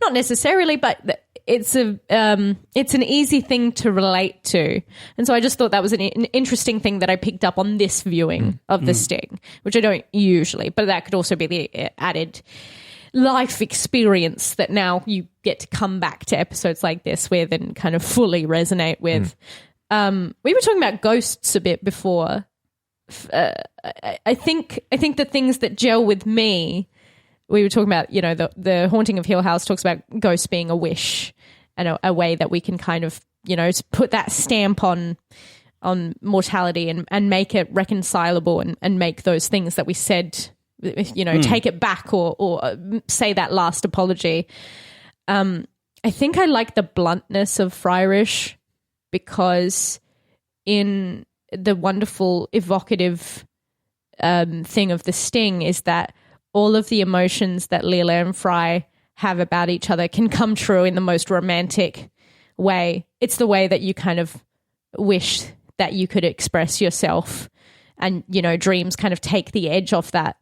not necessarily, but it's an easy thing to relate to. And so I just thought that was an interesting thing that I picked up on this viewing of The Sting, which I don't usually, but that could also be the added life experience that now you get to come back to episodes like this with and kind of fully resonate with. We were talking about ghosts a bit before. I think the things that gel with me, we were talking about, the Haunting of Hill House talks about ghosts being a wish and a way that we can kind of, put that stamp on mortality and make it reconcilable and make those things that we said, take it back or say that last apology. I think I like the bluntness of Fryrish because in the wonderful evocative thing of the Sting is that all of the emotions that Leela and Fry have about each other can come true in the most romantic way. It's the way that you kind of wish that you could express yourself, and dreams kind of take the edge off that.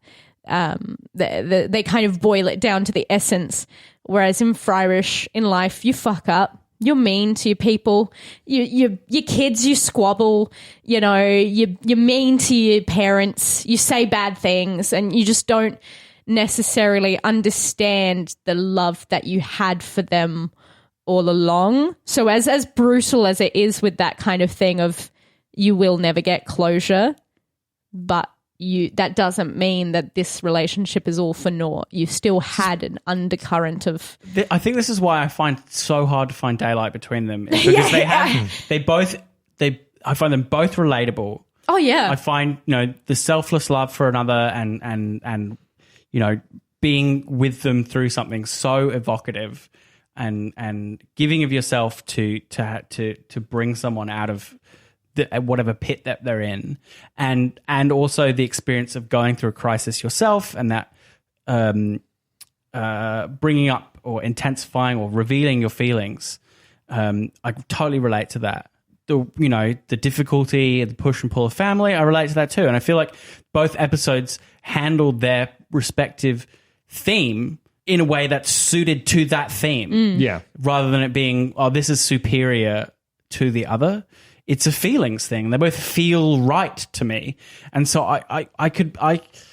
They kind of boil it down to the essence. Whereas in Fryrish, in life, you fuck up. You're mean to your people. Your kids, you squabble. You're mean to your parents. You say bad things, and you just don't necessarily understand the love that you had for them all along. So as brutal as it is with that kind of thing of you will never get closure, but that doesn't mean that this relationship is all for naught. You still had an undercurrent of... I think this is why I find it so hard to find daylight between them. Because I find them both relatable. Oh, yeah. I find, the selfless love for another and being with them through something so evocative and giving of yourself to bring someone out of whatever pit that they're in, and also the experience of going through a crisis yourself, and that bringing up or intensifying or revealing your feelings I totally relate to that. The difficulty, the push and pull of family, I relate to that too. And I feel like both episodes handled their respective theme in a way that's suited to that theme. Yeah. Rather than it being, this is superior to the other. It's a feelings thing. They both feel right to me. And so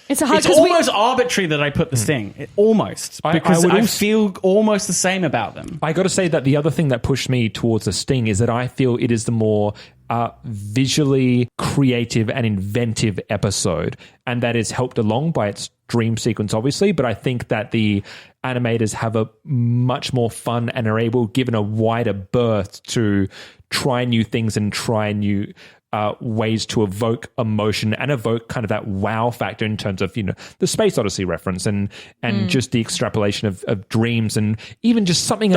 It's almost arbitrary that I put the Sting. Because I feel almost the same about them. I got to say that the other thing that pushed me towards the Sting is that I feel it is the more visually creative and inventive episode, and that is helped along by its dream sequence, obviously. But I think that the animators have a much more fun and are able, given a wider berth, to try new things and try new ways to evoke emotion and evoke kind of that wow factor in terms of, the Space Odyssey reference and just the extrapolation of dreams, and even just something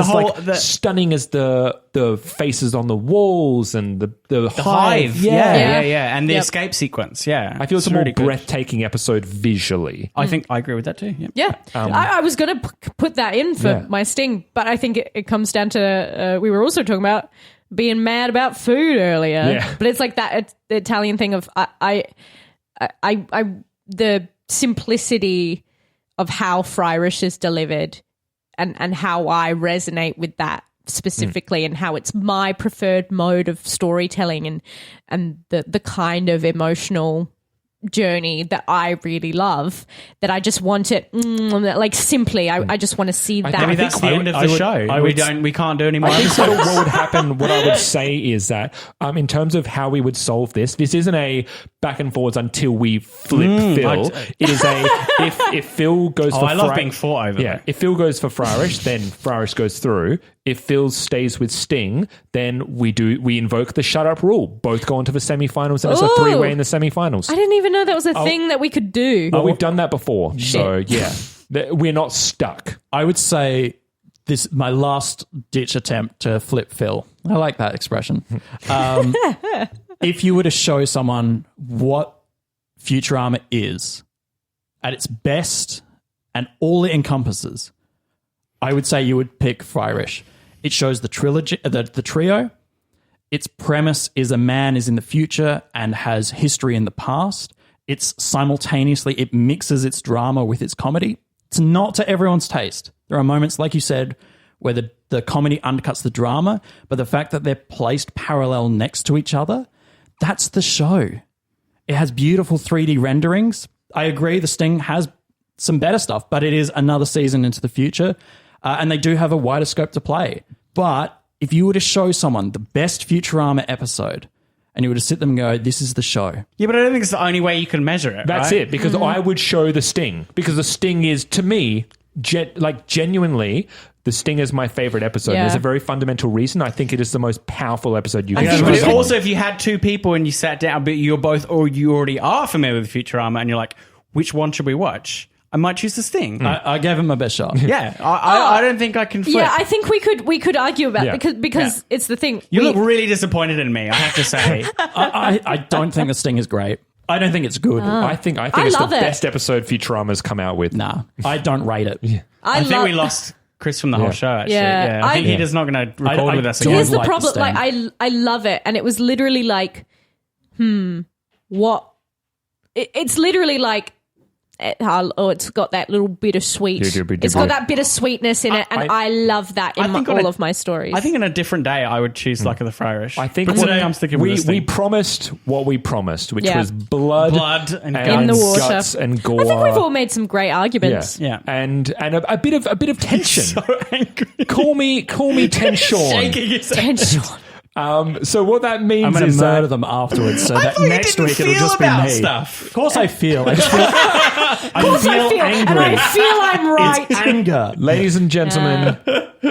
stunning as the faces on the walls and the hive. Yeah. And the escape sequence. Yeah. I feel it's a more breathtaking episode visually. I think I agree with that too. Yeah. I was going to put that in for my Sting, but I think it comes down to, we were also talking about being mad about food earlier, but it's like that the Italian thing of the simplicity of how Fryrish is delivered, and how I resonate with that specifically, and how it's my preferred mode of storytelling, and the kind of emotional journey that I really love, that I just want it simply. I just want to see that. Maybe that's the end of the show. We can't do any more. I think what would happen, what I would say is that in terms of how we would solve this isn't a back and forwards until we flip Phil. It is a if Phil goes for I love being fought over. Yeah, if Phil goes for Fryrish, then Fryrish goes through. If Phil stays with Sting, then we invoke the shut up rule. Both go on to the semifinals, and it's a 3-way in the semifinals. I didn't even know that was a thing that we could do. Well, we've done that before. So yeah, we're not stuck. I would say this my last ditch attempt to flip Phil. I like that expression. If you were to show someone what Futurama is at its best and all it encompasses, I would say you would pick Fryrish. It shows the trilogy, the trio. Its premise is a man is in the future and has history in the past. It's simultaneously, it mixes its drama with its comedy. It's not to everyone's taste. There are moments, like you said, where the comedy undercuts the drama, but the fact that they're placed parallel next to each other, that's the show. It has beautiful 3D renderings. I agree, The Sting has some better stuff, but it is another season into the future. And they do have a wider scope to play. But if you were to show someone the best Futurama episode and you were to sit them and go, this is the show. Yeah, but I don't think it's the only way you can measure it. That's it, because I would show The Sting. Because The Sting is, to me, genuinely, The Sting is my favorite episode. Yeah. There's a very fundamental reason. I think it is the most powerful episode you can Yeah, show. but also, if you had two people and you sat down, but you already are familiar with Futurama, and you're like, which one should we watch? I might choose The Sting. I gave him my best shot. Yeah, I don't think I can flip. Yeah, I think we could argue about because it's the thing. You look really disappointed in me, I have to say. I don't think The Sting is great. I don't think it's good. I think it's the love it. best episode Futurama's come out with. Nah, I don't rate it. I think we lost Chris from the whole show, actually. Yeah. I think he's just not going to record with us again. Here's the like The problem. Sting. I love it, and it was literally like, what? It's literally like. It's got that little bit of sweet. It's got that bit of sweetness in it, and I love that in all of my stories. I think in a different day, I would choose Luck of the Fryrish. I think but today I'm sticking with this we thing. promised what we promised, which was blood and in the water, guts and gore. I think we've all made some great arguments. Yeah. and a bit of tension. So angry. Call me tension. Shaking his head. Tension. So what that means I'm going is to murder that them afterwards, so that thought you next didn't week it'll feel just be about me. stuff. Of course I feel. I just feel, I feel angry. And I feel I'm right. It's anger. ladies and gentlemen,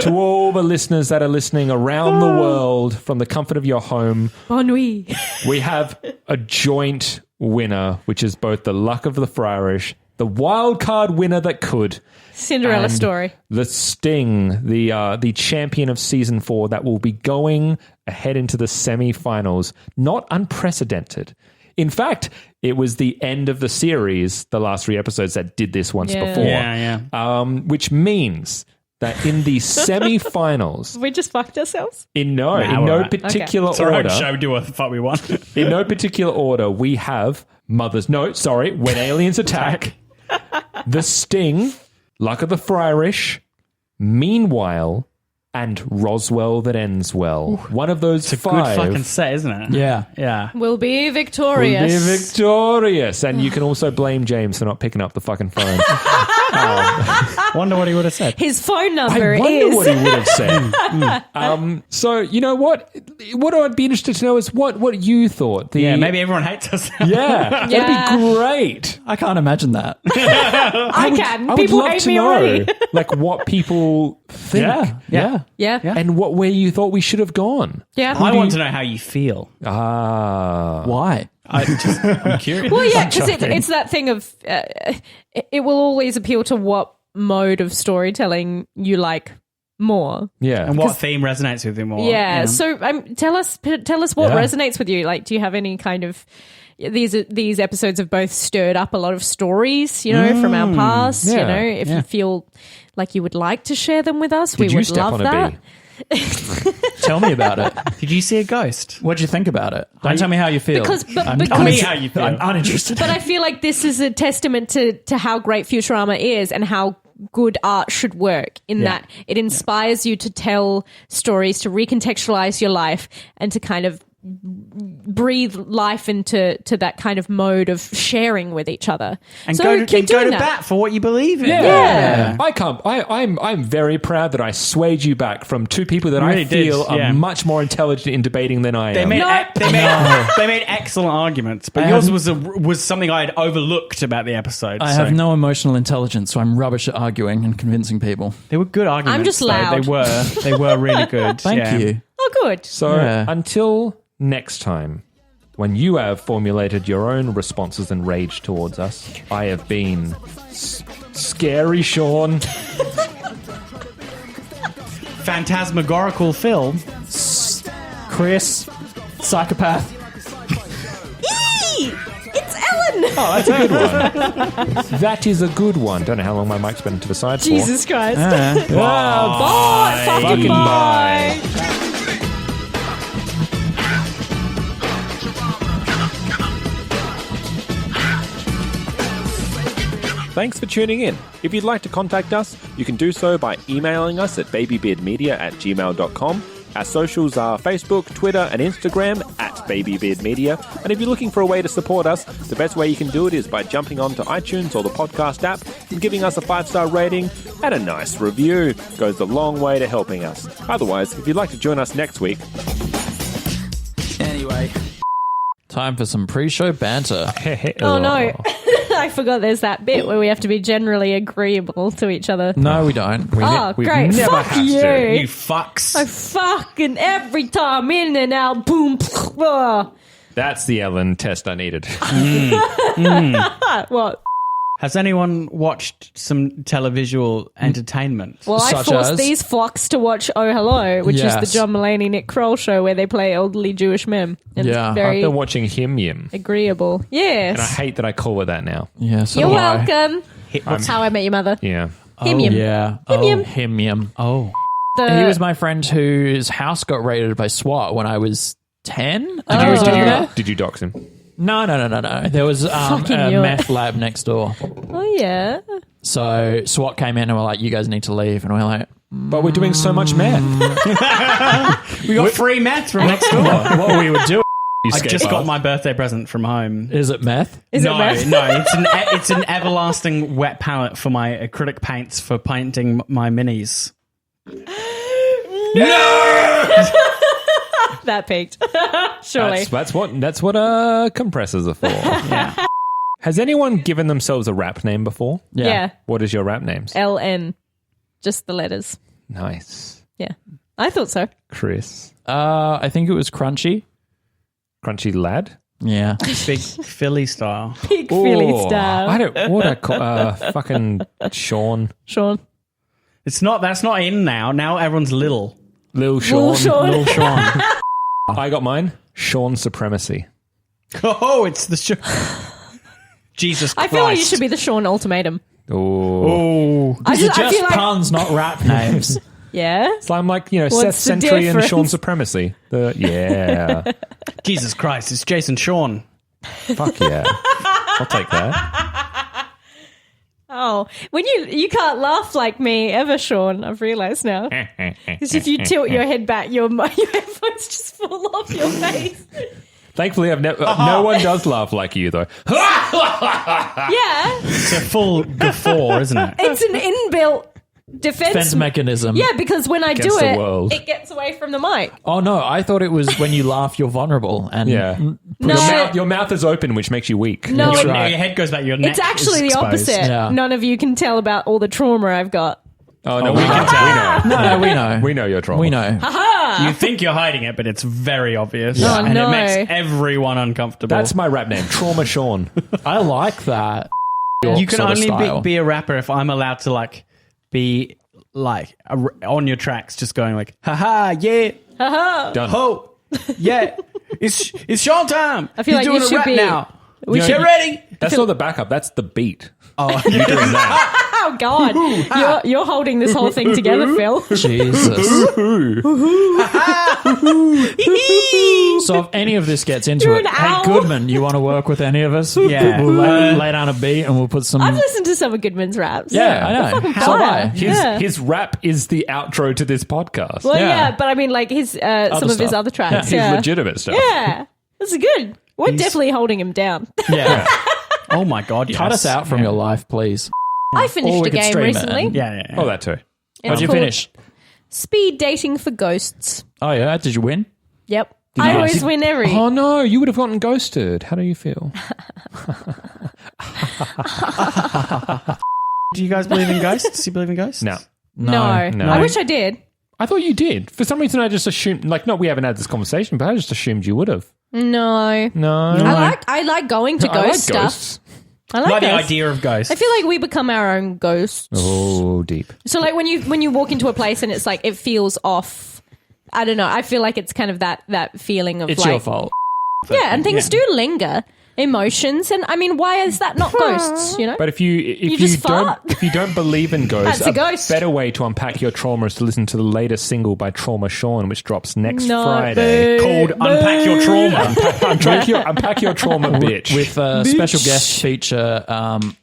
to all the listeners that are listening around the world from the comfort of your home, Bon nuit. we have a joint winner, which is both the Luck of the Fryrish, the wild card winner that could. Cinderella and story. The Sting, the champion of season 4, that will be going ahead into the semi-finals. Not unprecedented. In fact, it was the end of the series, the last 3 episodes, that did this once before. Yeah. Which means that in the semi-finals, We just fucked ourselves. in no we're all right. particular It's our own order, show. Do what the fuck we want. in no particular order, we have When Aliens Attack, The Sting, Luck of the Fryrish, Meanwhile, and Roswell That Ends Well. One of those It's a five good fucking set, isn't it? Yeah. Yeah. We'll be will victorious. be victorious. And you can also blame James for not picking up the fucking phone. Wonder what he would have said. His phone I number wonder is. what he would have said. So you know what? What I'd be interested to know is what you thought. Yeah, maybe everyone hates us. Yeah, Yeah. that'd be great. I can't imagine that. I can. I would People love hate to me know, already. like what people think. Yeah. Yeah. And where you thought we should have gone. Yeah. I want to know how you feel. Why? I'm curious. Well, yeah, because it's that thing of it will always appeal to what mode of storytelling you like more. Yeah. And what theme resonates with you more? Yeah. So tell us what Yeah. resonates with you. Like, do you have any kind of these episodes have both stirred up a lot of stories, from our past. Yeah. If you feel like you would like to share them with us, Did we you would step love on a that. bee? Tell me about it. Did you see a ghost? What'd you think about it? Don't tell me how you feel. Because I'm uninterested. But I feel like this is a testament to how great Futurama is and how good art should work in that it inspires you to tell stories, to recontextualize your life, and to kind of breathe life into that kind of mode of sharing with each other. And so go to keep doing that. bat for what you believe in. Yeah. I'm very proud that I swayed you back from two people that Really I feel did, yeah. are much more intelligent in debating than I They am. made, No. they made excellent arguments, but yours was something I had overlooked about the episode. I have no emotional intelligence, so I'm rubbish at arguing and convincing people. They were good arguments. I'm just though. loud. They were really good. Thank yeah. you. Oh, good. So Yeah. until next time, when you have formulated your own responses and rage towards us, I have been Scary Sean. Phantasmagorical Phil. Chris, psychopath. It's Ellen. Oh, that's a good one. That is a good one. Don't know how long my mic's been to the side Jesus Christ. for. Bye. Fucking bye. Thanks for tuning in. If you'd like to contact us, you can do so by emailing us at babybeardmedia@gmail.com. Our socials are Facebook, Twitter, and Instagram @babybeardmedia. And if you're looking for a way to support us, the best way you can do it is by jumping onto iTunes or the podcast app and giving us a 5-star rating and a nice review. It goes a long way to helping us. Otherwise, if you'd like to join us next week, Anyway. Time for some pre-show banter. Oh, no. I forgot there's that bit where we have to be generally agreeable to each other. No, we don't. Oh, we've great. never Fuck have you. to. You fucks. I fucking every time in and out, boom. Oh. That's the Ellen test I needed. What? Has anyone watched some televisual entertainment? Well, I Such forced as? these fucks to watch Oh Hello, which is the Yes. John Mulaney, Nick Kroll show where they play elderly Jewish men. And Yeah. it's very I've been watching Him Yim, agreeable. Yes. and I hate that I call it that now. Yeah, so You're do I. welcome. That's how I met your mother. Yeah. Him Yim. Yeah. Him Yim. Him Yim. Oh. He was my friend whose house got raided by SWAT when I was 10. Oh, I was over okay. there. Did you dox him? No. There was a Fucking knew it. meth lab next door. Oh, yeah. So SWAT came in and were like, you guys need to leave. And we're like, But we're doing so much meth. We got free meth from next door. what we would do. I just got my birthday present from home. Is it meth? Is no, it meth? no, it's an everlasting wet palette for my acrylic paints for painting my minis. That peaked. Surely. That's what compressors are for. Yeah. Has anyone given themselves a rap name before? Yeah. What is your rap names? LN. Just the letters. Nice. Yeah. I thought so. Chris. I think it was Crunchy. Crunchy Lad. Yeah. Big Philly style. Big Philly Oh, style. I don't. What I call fucking Sean. Sean. It's not. That's not in now. Now everyone's little. Lil Sean. Sean. Lil Sean. I got mine. Sean Supremacy. Oh, it's the show. Jesus I Christ. feel like you should be the Sean ultimatum. Oh. I These are just feel like, puns, not rap names. yeah. So I'm like, Seth the Sentry and difference? Sean Supremacy. Yeah. Jesus Christ, it's Jason Sean. Fuck yeah. I'll take that. Oh, when you can't laugh like me ever, Sean. I've realised now. Because if you tilt your head back, your headphones just fall off your face. Thankfully, I've never. No one does laugh like you, though. Yeah, It's a full guffaw, isn't it? it's an inbuilt Defense mechanism. Yeah, because when I do Against the it, world. it gets away from the mic. Oh no, I thought it was when you laugh, you're vulnerable. And Yeah. No, Your mouth is open, which makes you weak. No, Your, right. your head goes back, your neck it's actually is the exposed. opposite. Yeah. None of you can tell about all the trauma I've got. Oh, no, we can tell. no, we know. We know your trauma. We know. You think you're hiding it, but it's very obvious. Oh, and no. it makes everyone uncomfortable. That's my rap name, Trauma Sean. I like that. you can sort of only style. be a rapper if I'm allowed to be on your tracks, just going like, haha, yeah, Done. ho, yeah, it's Sean time. I feel He's like doing you a should rap be- now. we Get should- ready. That's not the backup. That's the beat. Oh, You're doing that. Oh God, you're holding this whole thing together, Phil. Jesus. So if any of this gets into You're it, an hey owl. Goodman, you want to work with any of us? Yeah. We'll lay down a beat and we'll put some. I've listened to some of Goodman's raps. yeah, I know. fucking So have I. fire. His rap is the outro to this podcast. Well, Yeah. yeah, but I mean, like his some of his stuff. other tracks. His Yeah, legitimate stuff. yeah, this is good. We're definitely holding him down. Yeah. oh my god, yes. Cut us out from your life, please. I Or finished we a could game stream it recently. and- Yeah. Oh, that too. It's How'd you called finish? Speed dating for ghosts. Oh yeah, did you win? Yep, I you- always did- win every. Oh no, you would have gotten ghosted. How do you feel? Do you guys believe in ghosts? Do you believe in ghosts? No. no, no. I wish I did. I thought you did. For some reason, I just assumed, we haven't had this conversation, but I just assumed you would have. No, No. I like going to I like ghost stuff. ghosts. I Like like the ghosts. idea of ghosts. I feel like we become our own ghosts. Oh, deep. So like when you walk into a place and it's like it feels off. I don't know. I feel like it's kind of that feeling of It's like your fault. yeah, and things do linger, emotions, and I mean, why is that not ghosts? You know, But if you just don't fart. if you don't believe in ghosts, That's a ghost. better way to unpack your trauma is to listen to the latest single by Trauma Sean, which drops next No, Friday. boo. Called Unpack Your Trauma. Unpack your trauma, bitch. With a special guest feature.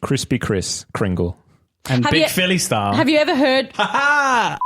Crispy Chris Kringle. And Have Big you- Philly style. have you ever heard? Ha!